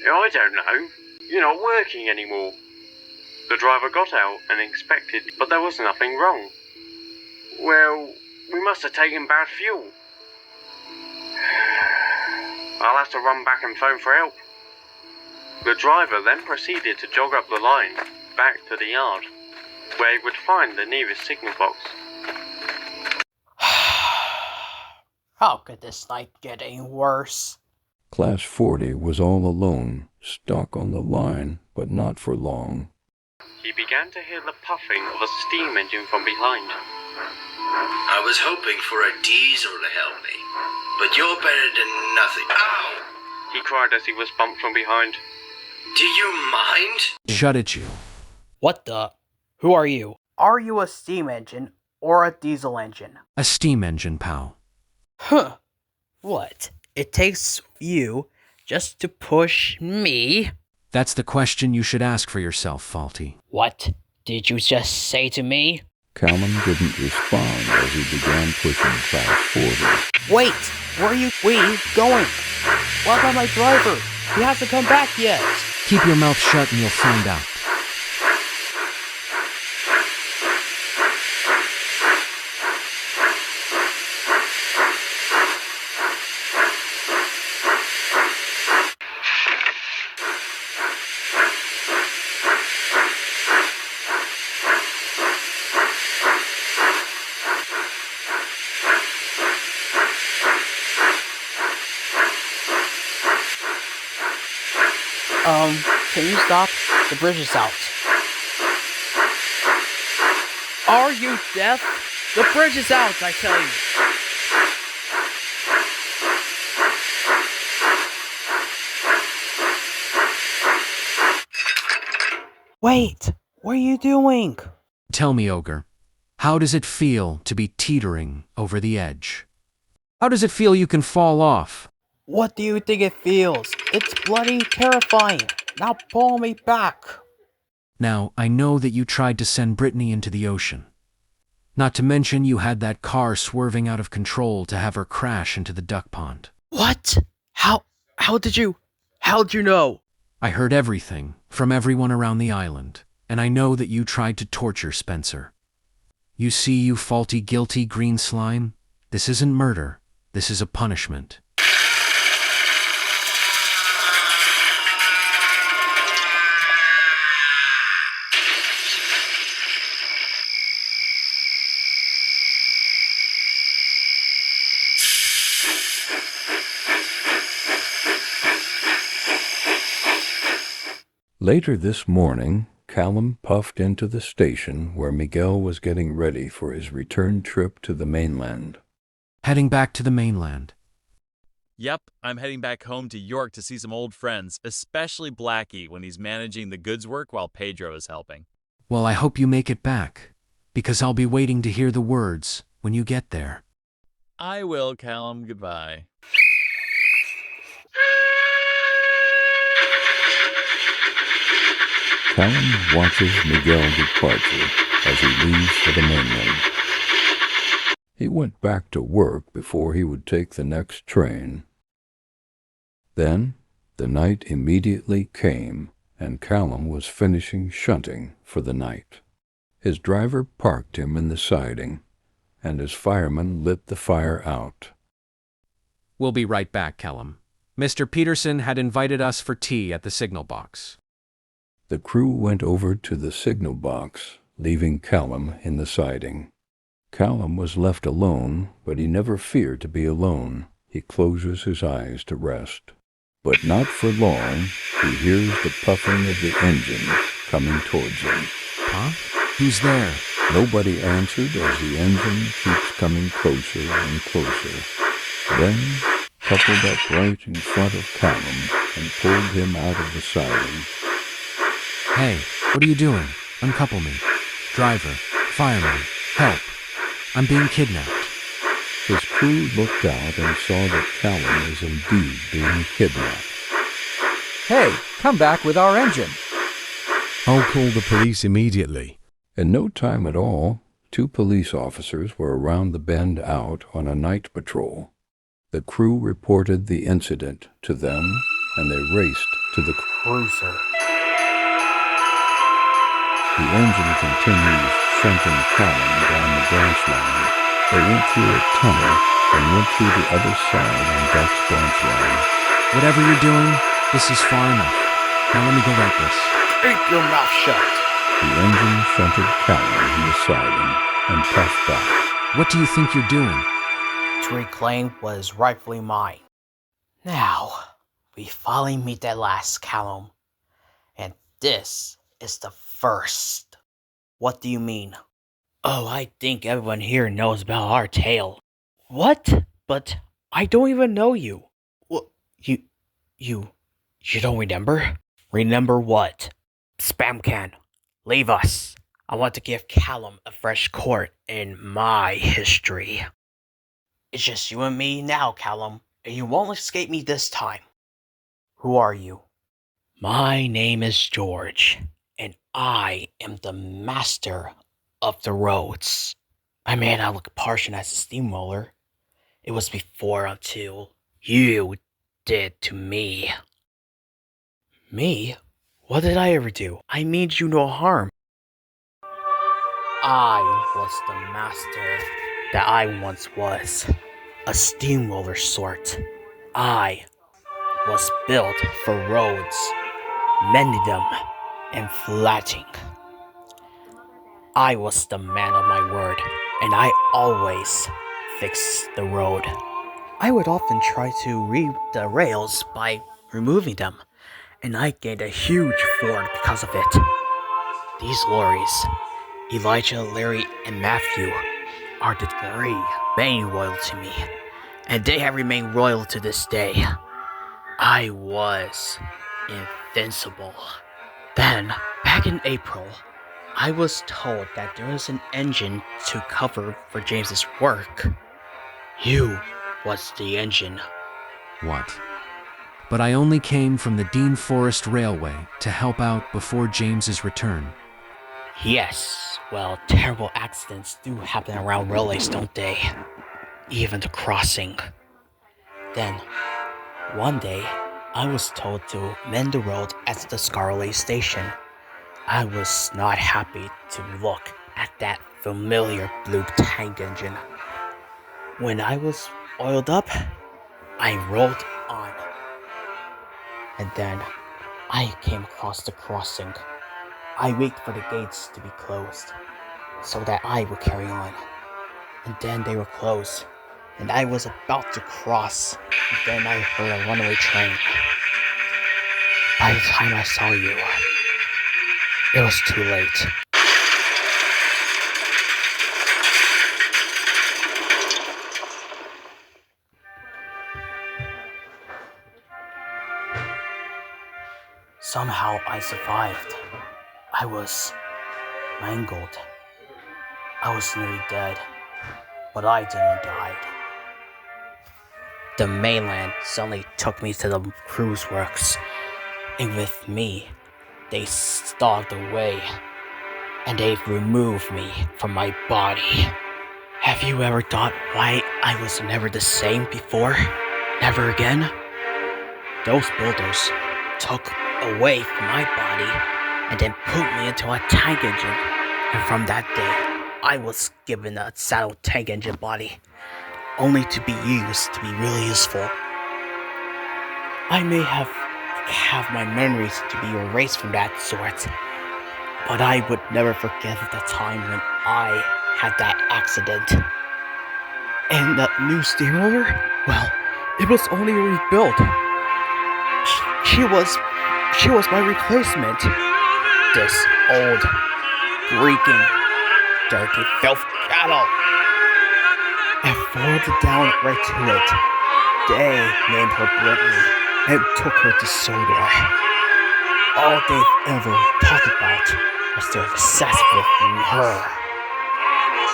S1: I don't know. You're not working anymore. The driver got out and inspected, but there was nothing wrong. Well, we must have taken bad fuel. I'll have to run back and phone for help. The driver then proceeded to jog up the line, back to the yard, where he would find the nearest signal box.
S16: How could this night get any worse?
S17: Class 40 was all alone, stuck on the line, but not for long.
S1: He began to hear the puffing of a steam engine from behind.
S6: I was hoping for a diesel to help me, but you're better than nothing. Ow!
S1: He cried as he was bumped from behind.
S6: Do you mind?
S10: Shut it, you.
S16: What the? Who are you? Are you a steam engine or a diesel engine?
S10: A steam engine, pal.
S16: Huh. What? It takes you just to push me?
S10: That's the question you should ask for yourself, Faulty.
S16: What did you just say to me?
S17: Callum didn't respond as he began pushing Class 40.
S16: Wait! Where are you going? What about my driver? He hasn't come back yet.
S10: Keep your mouth shut and you'll find out.
S16: Can you stop? The bridge is out. Are you deaf? The bridge is out, I tell you. Wait, what are you doing?
S10: Tell me, Ogre, how does it feel to be teetering over the edge? How does it feel you can fall off?
S16: What do you think it feels? It's bloody terrifying. Now pull me back.
S10: Now, I know that you tried to send Brittany into the ocean. Not to mention you had that car swerving out of control to have her crash into the duck pond.
S16: What? How did you know?
S10: I heard everything from everyone around the island, and I know that you tried to torture Spencer. You see, you faulty, guilty green slime? This isn't murder. This is a punishment.
S17: Later this morning, Callum puffed into the station where Miguel was getting ready for his return trip to the mainland.
S10: Heading back to the mainland.
S5: Yep, I'm heading back home to York to see some old friends, especially Blackie when he's managing the goods work while Pedro is helping.
S10: Well, I hope you make it back, because I'll be waiting to hear the words when you get there.
S5: I will, Callum. Goodbye.
S17: Callum watches Miguel's departure as he leaves for the mainland. He went back to work before he would take the next train. Then, the night immediately came, and Callum was finishing shunting for the night. His driver parked him in the siding, and his fireman lit the fire out.
S10: We'll be right back, Callum. Mr. Peterson had invited us for tea at the signal box.
S17: The crew went over to the signal box, leaving Callum in the siding. Callum was left alone, but he never feared to be alone. He closes his eyes to rest. But not for long, he hears the puffing of the engine coming towards him.
S10: Huh? Who's there?
S17: Nobody answered as the engine keeps coming closer and closer. Then, coupled up right in front of Callum and pulled him out of the siding.
S10: Hey, what are you doing? Uncouple me. Driver, fireman, help. I'm being kidnapped.
S17: His crew looked out and saw that Callum was indeed being kidnapped.
S23: Hey, come back with our engine.
S3: I'll call the police immediately.
S17: In no time at all, 2 police officers were around the bend out on a night patrol. The crew reported the incident to them, and they raced to the
S2: cruiser.
S17: The engine continues shunting Callum down the branch line. They went through a tunnel and went through the other side on Duck's branch line.
S10: Whatever you're doing, this is far enough. Now let me go right this.
S16: Keep your mouth shut.
S17: The engine shunted Callum in the siding and puffed back.
S10: What do you think you're doing?
S2: To reclaim what is rightfully mine. Now, we finally meet at last, Callum. And this is the first. What do you mean? Oh, I think everyone here knows about our tale. What? But I don't even know you. Well, you don't remember? Remember what? Spam can. Leave us. I want to give Callum a fresh court in my history. It's just you and me now, Callum, and you won't escape me this time. Who are you? My name is George, and I am the master of the roads. I may not look partial as a steamroller. It was before until you did to me. Me? What did I ever do? I mean you no harm. I was the master that I once was. A steamroller sort. I was built for roads, mending them and flattening. I was the man of my word, and I always fixed the road. I would often try to read the rails by removing them, and I gained a huge fortune because of it. These lorries, Elijah, Larry, and Matthew, are the 3 main royal to me, and they have remained royal to this day. I was invincible. Then, back in April, I was told that there was an engine to cover for James's work. You was the engine.
S10: What? But I only came from the Dean Forest Railway to help out before James's return.
S2: Yes, well, terrible accidents do happen around railways, don't they? Even the crossing. Then, one day, I was told to mend the road at the Scarlet station. I was not happy to look at that familiar blue tank engine. When I was oiled up, I rolled on. And then, I came across the crossing. I waited for the gates to be closed, so that I would carry on. And then they were closed, and I was about to cross, and then I heard a runaway train. By the time I saw you, it was too late. Somehow I survived. I was mangled. I was nearly dead, but I didn't die. The mainland suddenly took me to the cruise works, and with me, they stopped away, and they removed me from my body. Have you ever thought why I was never the same before? Never again? Those builders took away from my body and then put me into a tank engine, and from that day, I was given a saddle tank engine body, only to be used to be really useful. I may have my memories to be erased from that sort, but I would never forget the time when I had that accident. And that new steamroller? Well, it was only rebuilt. She was my replacement. This old, reeking, dirty filth cattle. I folded down right to it. They named her Brittany and took her to Sodor. All they've ever talked about was their success with her.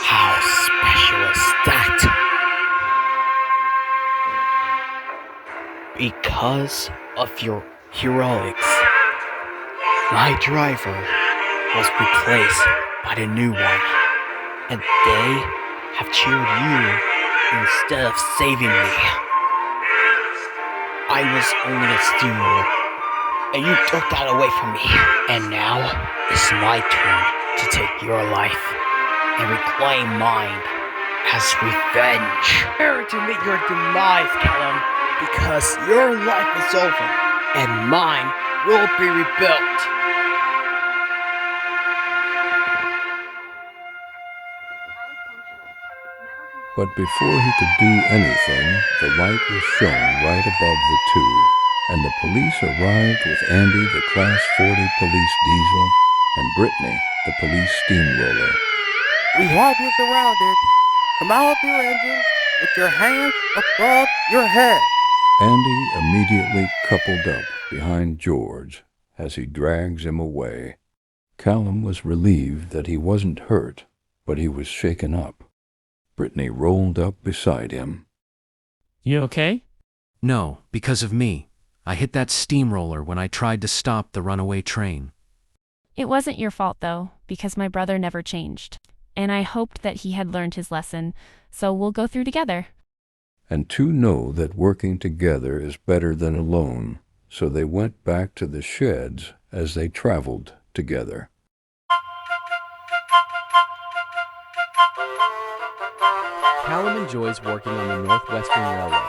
S2: How special is that? Because of your heroics, my driver was replaced by the new one, and they have cheered you instead of saving me. I was only a steamroller, and you took that away from me. And now it's my turn to take your life and reclaim mine as revenge. Prepare to meet your demise, Callum, because your life is over, and mine will be rebuilt.
S17: But before he could do anything, the light was shown right above the two, and the police arrived with Andy, the Class 40 police diesel, and Brittany, the police steamroller.
S15: We have you surrounded. Come out of your engine with your hands above your head.
S17: Andy immediately coupled up behind George as he drags him away. Callum was relieved that he wasn't hurt, but he was shaken up. Brittany rolled up beside him.
S10: You okay? No, because of me. I hit that steamroller when I tried to stop the runaway train.
S22: It wasn't your fault, though, because my brother never changed. And I hoped that he had learned his lesson, so we'll go through together.
S17: And two know that working together is better than alone, so they went back to the sheds as they traveled together.
S4: Callum enjoys working on the Northwestern Railway.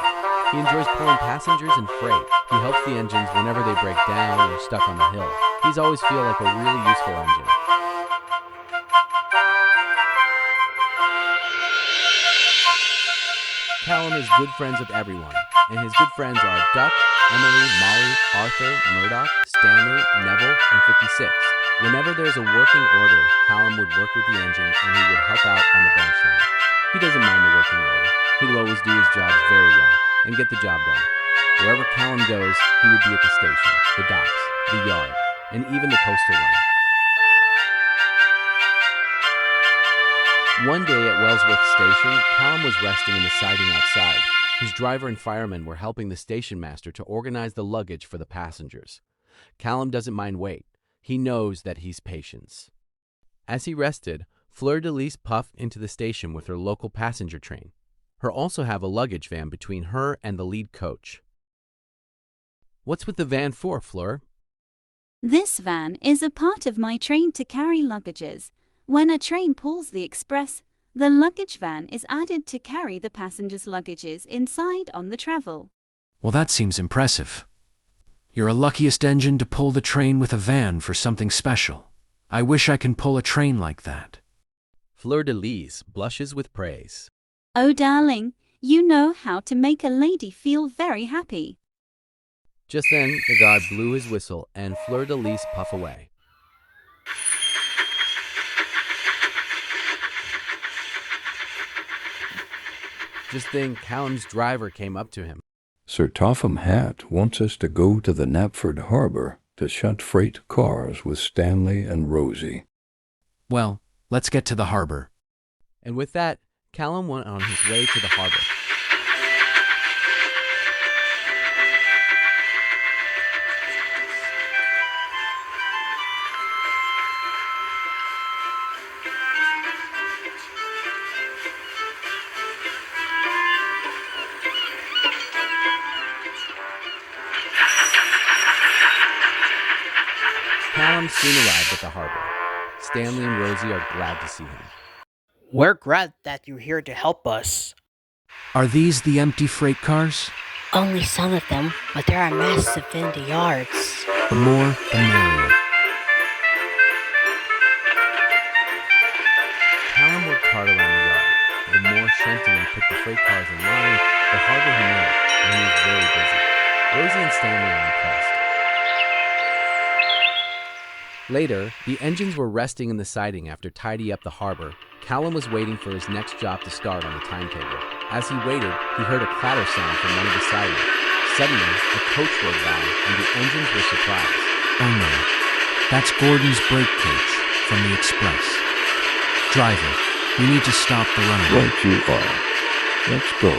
S4: He enjoys pulling passengers and freight. He helps the engines whenever they break down or stuck on the hill. He's always feel like a really useful engine. Callum is good friends with everyone, and his good friends are Duck, Emily, Molly, Arthur, Murdoch, Stanley, Neville, and 56. Whenever there's a working order, Callum would work with the engine and he would help out on the bench line. He doesn't mind the working order. He would always do his jobs very well and get the job done. Wherever Callum goes, he would be at the station, the docks, the yard, and even the coastal line. One day at Wellsworth Station, Callum was resting in the siding outside. His driver and firemen were helping the station master to organize the luggage for the passengers. Callum doesn't mind wait. He knows that he's patience. As he rested, Fleur-de-Lis puffed into the station with her local passenger train. Her also have a luggage van between her and the lead coach. What's with the van for, Fleur?
S18: This van is a part of my train to carry luggages. When a train pulls the express, the luggage van is added to carry the passengers' luggages inside on the travel.
S10: Well, that seems impressive. You're a luckiest engine to pull the train with a van for something special. I wish I can pull a train like that.
S4: Fleur-de-Lis blushes with praise.
S18: Oh, darling, you know how to make a lady feel very happy.
S4: Just then, the guard blew his whistle and Fleur-de-Lis puffed away. Just then, Callum's driver came up to him.
S17: Sir Topham Hatt wants us to go to the Knapford Harbor to shunt freight cars with Stanley and Rosie.
S10: Well, let's get to the harbor.
S4: And with that, Callum went on his way to the harbor. Callum soon arrived at the harbor. Stanley and Rosie are glad to see him.
S2: We're glad that you're here to help us.
S10: Are these the empty freight cars?
S7: Only some of them, but there are massive in the yards.
S10: The more, the merrier.
S4: Callum worked hard around the yard. The more Shenton put the freight cars in line, the harder he made, and he was very busy. Rosie and Stanley were impressed. Later, the engines were resting in the siding after tidying up the harbor. Callum was waiting for his next job to start on the timetable. As he waited, he heard a clatter sound from one of the sidings. Suddenly, a coach rode by, and the engines were surprised.
S10: Oh no, that's Gordon's brake coach from the express. Driver, we need to stop the runaway.
S17: Right you are. Let's go.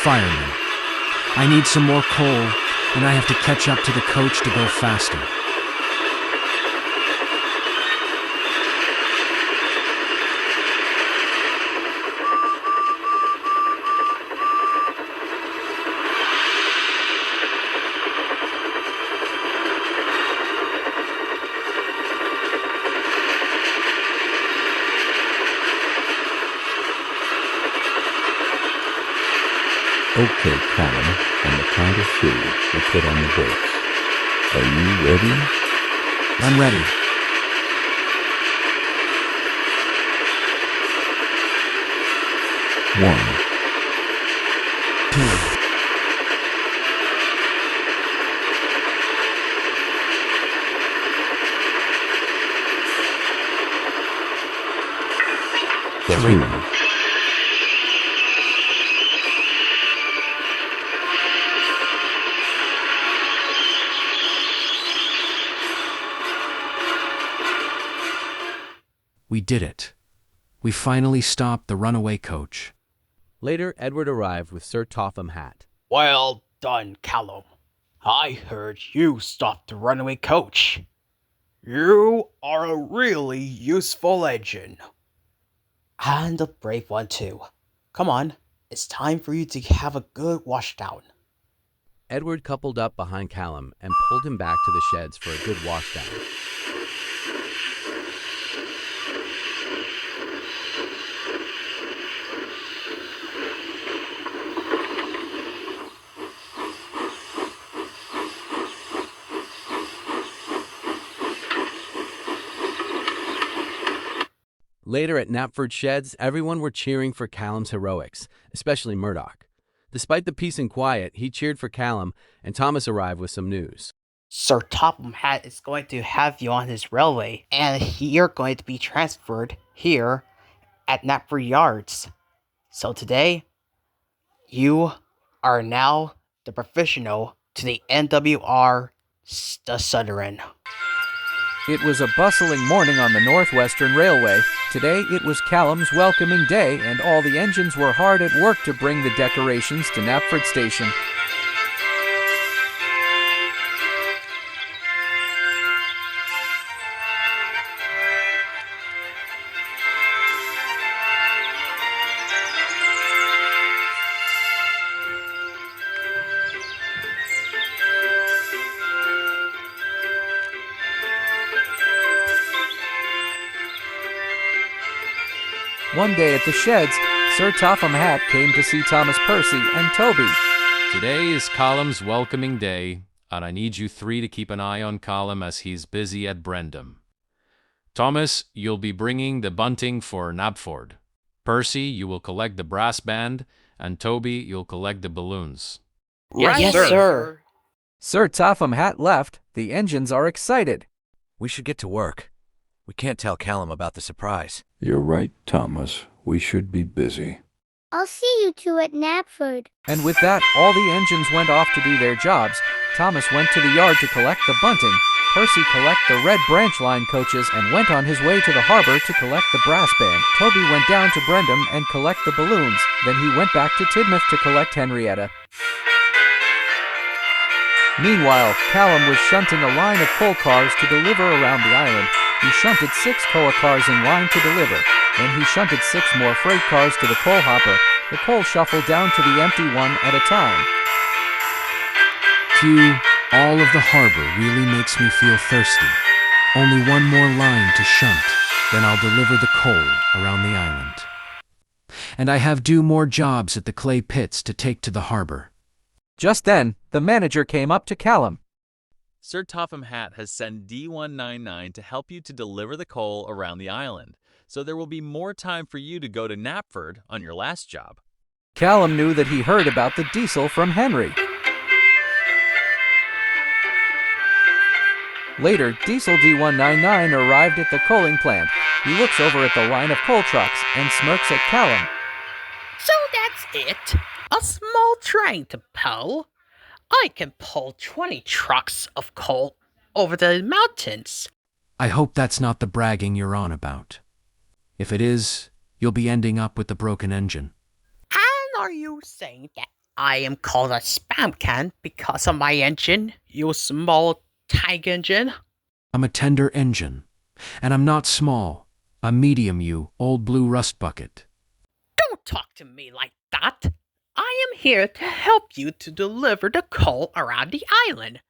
S10: Fireman, I need some more coal, and I have to catch up to the coach to go faster.
S17: Okay, Callum, on the count of 3, we'll put on the brakes. Are you ready?
S10: I'm ready.
S17: 1,
S10: 2,
S17: 3.
S10: We did it. We finally stopped the runaway coach.
S4: Later, Edward arrived with Sir Topham Hatt.
S16: Well done, Callum. I heard you stopped the runaway coach. You are a really useful engine. And a brave one, too. Come on, it's time for you to have a good washdown.
S4: Edward coupled up behind Callum and pulled him back to the sheds for a good washdown. Later at Knapford Sheds, everyone were cheering for Callum's heroics, especially Murdoch. Despite the peace and quiet, he cheered for Callum, and Thomas arrived with some news.
S16: Sir Topham Hatt is going to have you on his railway, and you're going to be transferred here at Knapford Yards. So today, you are now the professional to the NWR, the Southern.
S23: It was a bustling morning on the Northwestern Railway. Today it was Callum's welcoming day, and all the engines were hard at work to bring the decorations to Knapford Station. One day at the sheds, Sir Topham Hatt came to see Thomas Percy and Toby.
S10: Today is Callum's welcoming day, and I need you three to keep an eye on Callum as he's busy at Brendam. Thomas, you'll be bringing the bunting for Knapford. Percy, you will collect the brass band, and Toby, you'll collect the balloons.
S16: Yes, sir.
S23: Sir Topham Hatt left. The engines are excited.
S11: We should get to work. We can't tell Callum about the surprise.
S17: You're right, Thomas. We should be busy.
S9: I'll see you two at Knapford.
S23: And with that, all the engines went off to do their jobs. Thomas went to the yard to collect the bunting. Percy collect the red branch line coaches and went on his way to the harbor to collect the brass band. Toby went down to Brendam and collect the balloons. Then he went back to Tidmouth to collect Henrietta. Meanwhile, Callum was shunting a line of coal cars to deliver around the island. He shunted 6 coal cars in line to deliver. Then he shunted 6 more freight cars to the coal hopper. The coal shuffled down to the empty one at a time.
S10: Q, all of the harbor really makes me feel thirsty. Only one more line to shunt, then I'll deliver the coal around the island. And I have due more jobs at the clay pits to take to the harbor.
S23: Just then, the manager came up to Callum.
S5: Sir Topham Hatt has sent D199 to help you to deliver the coal around the island, so there will be more time for you to go to Knapford on your last job.
S23: Callum knew that he heard about the diesel from Henry. Later, Diesel D199 arrived at the coaling plant. He looks over at the line of coal trucks and smirks at Callum.
S16: So that's it? A small train to pull? I can pull 20 trucks of coal over the mountains.
S10: I hope that's not the bragging you're on about. If it is, you'll be ending up with the broken engine.
S16: And are you saying that I am called a spam can because of my engine, you small tank engine?
S10: I'm a tender engine, and I'm not small. I'm medium, you old blue rust bucket.
S16: Don't talk to me like that. I am here to help you to deliver the coal around the island.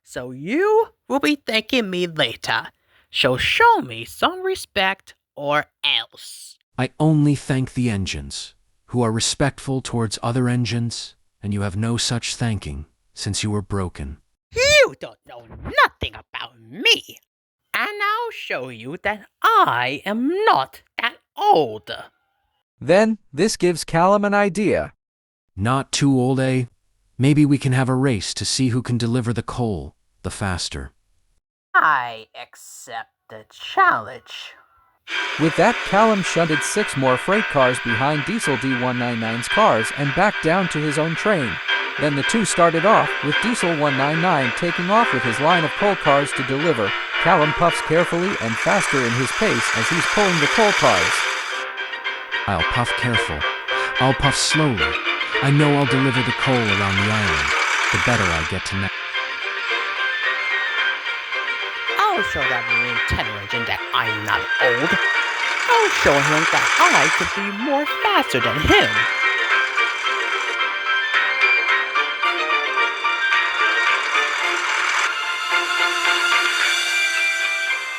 S16: So you will be thanking me later. So show me some respect or else.
S10: I only thank the engines, who are respectful towards other engines, and you have no such thanking since you were broken.
S16: You don't know nothing about me. And I'll show you that I am not that old.
S23: Then, this gives Callum an idea.
S10: Not too old, eh? Maybe we can have a race to see who can deliver the coal the faster.
S16: I accept the challenge.
S23: With that, Callum shunted 6 more freight cars behind Diesel D199's cars and backed down to his own train. Then the two started off, with Diesel 199 taking off with his line of coal cars to deliver. Callum puffs carefully and faster in his pace as he's pulling the coal cars.
S10: I'll puff careful. I'll puff slowly. I know I'll deliver the coal around the island, the better I get to know.
S16: I'll show that marine tender engine that I'm not old. I'll show him that I could be more faster than him.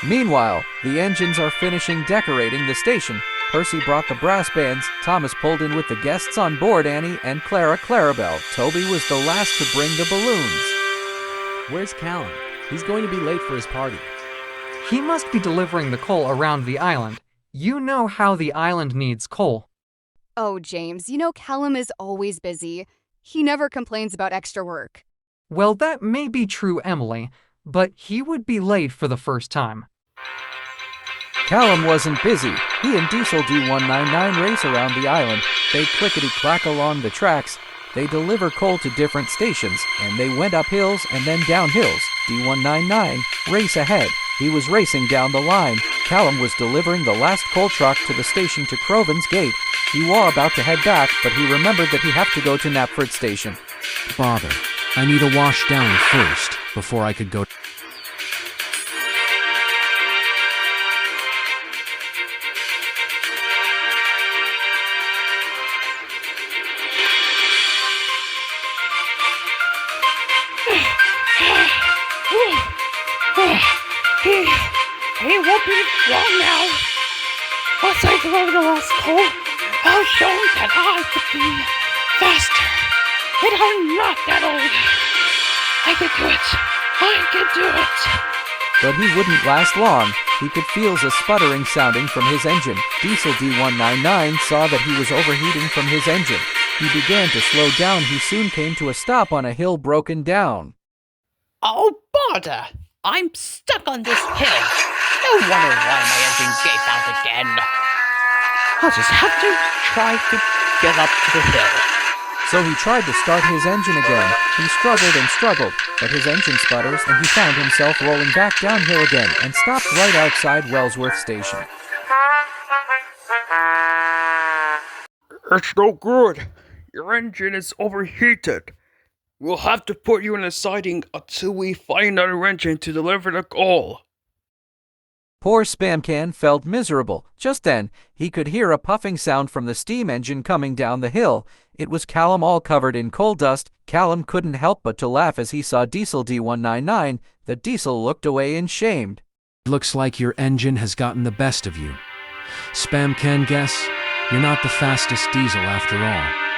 S23: Meanwhile, the engines are finishing decorating the station. Percy brought the brass bands, Thomas pulled in with the guests on board, Annie and Clara Clarabelle. Toby was the last to bring the balloons.
S13: Where's Callum? He's going to be late for his party.
S12: He must be delivering the coal around the island. You know how the island needs coal.
S8: Oh, James, you know Callum is always busy. He never complains about extra work.
S12: Well, that may be true, Emily, but he would be late for the first time.
S23: Callum wasn't busy. He and Diesel D199 race around the island. They clickety-clack along the tracks. They deliver coal to different stations, and they went up hills and then down hills. D199 race ahead. He was racing down the line. Callum was delivering the last coal truck to the station to Crovan's Gate. He was about to head back, but he remembered that he had to go to Knapford Station.
S10: Bother. I need a wash down first, before I could go.
S16: He won't be long now. Once I deliver the lost coal. I'll show him that I could be faster. And I'm not that old. I can do it. I can do it.
S23: But he wouldn't last long. He could feel a sputtering sounding from his engine. Diesel D199 saw that he was overheating from his engine. He began to slow down. He soon came to a stop on a hill broken down.
S16: Oh, bother! I'm stuck on this hill. No wonder why my engine gave out again. I'll just have to try to get up to the hill.
S23: So he tried to start his engine again. He struggled and struggled, but his engine sputters and he found himself rolling back downhill again and stopped right outside Wellsworth Station.
S15: It's no good. Your engine is overheated. We'll have to put you in a siding until we find another engine to deliver the coal.
S23: Poor Spam Can felt miserable. Just then, he could hear a puffing sound from the steam engine coming down the hill. It was Callum, all covered in coal dust. Callum couldn't help but to laugh as he saw Diesel D199. The Diesel looked away in shame.
S10: Looks like your engine has gotten the best of you. Spam Can guess, you're not the fastest diesel after all.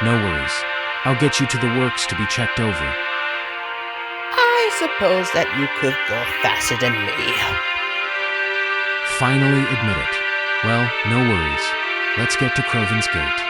S10: No worries. I'll get you to the works to be checked over.
S16: I suppose that you could go faster than me.
S10: Finally admit it. Well, no worries. Let's get to Croven's Gate.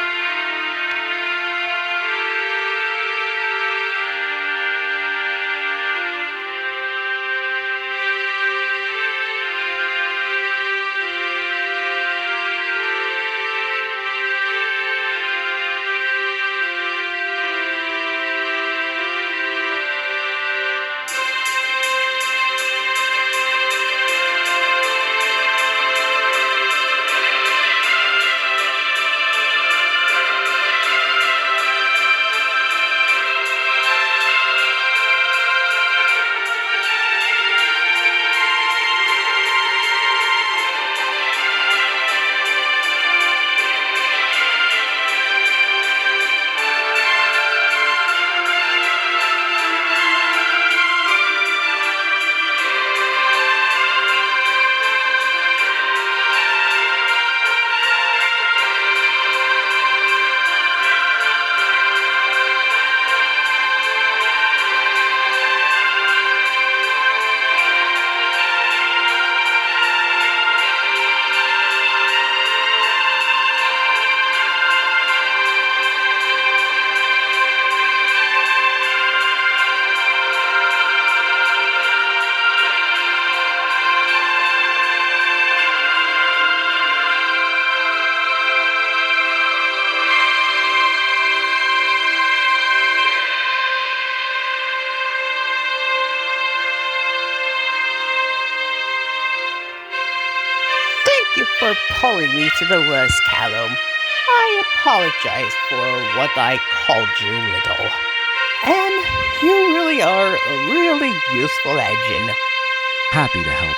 S16: For pulling me to the worst, Callum. I apologize for what I called you little. And you really are a really useful engine.
S10: Happy to help.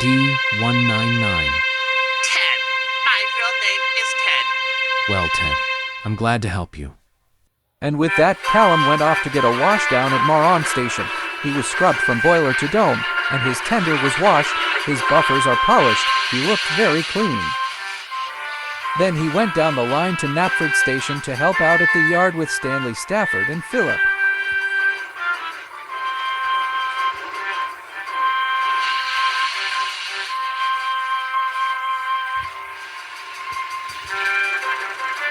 S10: D199.
S6: Ted. My real name is Ted.
S10: Well, Ted, I'm glad to help you.
S23: And with that, Callum went off to get a washdown at Moron Station. He was scrubbed from boiler to dome, and his tender was washed. His buffers are polished. He looked very clean. Then he went down the line to Knapford Station to help out at the yard with Stanley Stafford and Philip.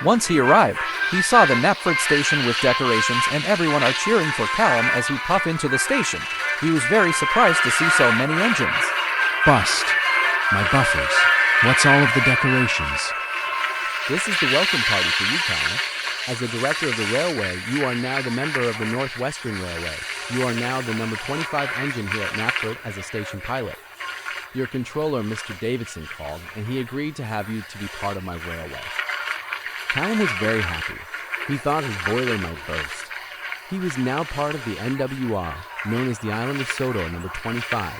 S23: Once he arrived, he saw the Knapford Station with decorations, and everyone are cheering for Callum as he puffed into the station. He was very surprised to see so many engines.
S10: Bust. My buffers. What's all of the decorations?
S4: This is the welcome party for you, Callum. As the director of the railway, you are now the member of the Northwestern Railway. You are now the number 25 engine here at Knapford as a station pilot. Your controller, Mr. Davidson, called, and he agreed to have you to be part of my railway. Callum was very happy. He thought his boiler might burst. He was now part of the NWR, known as the Island of Sodor, number 25,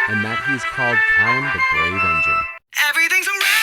S4: and that he is called Callum the Brave Engine.
S6: Everything's alright!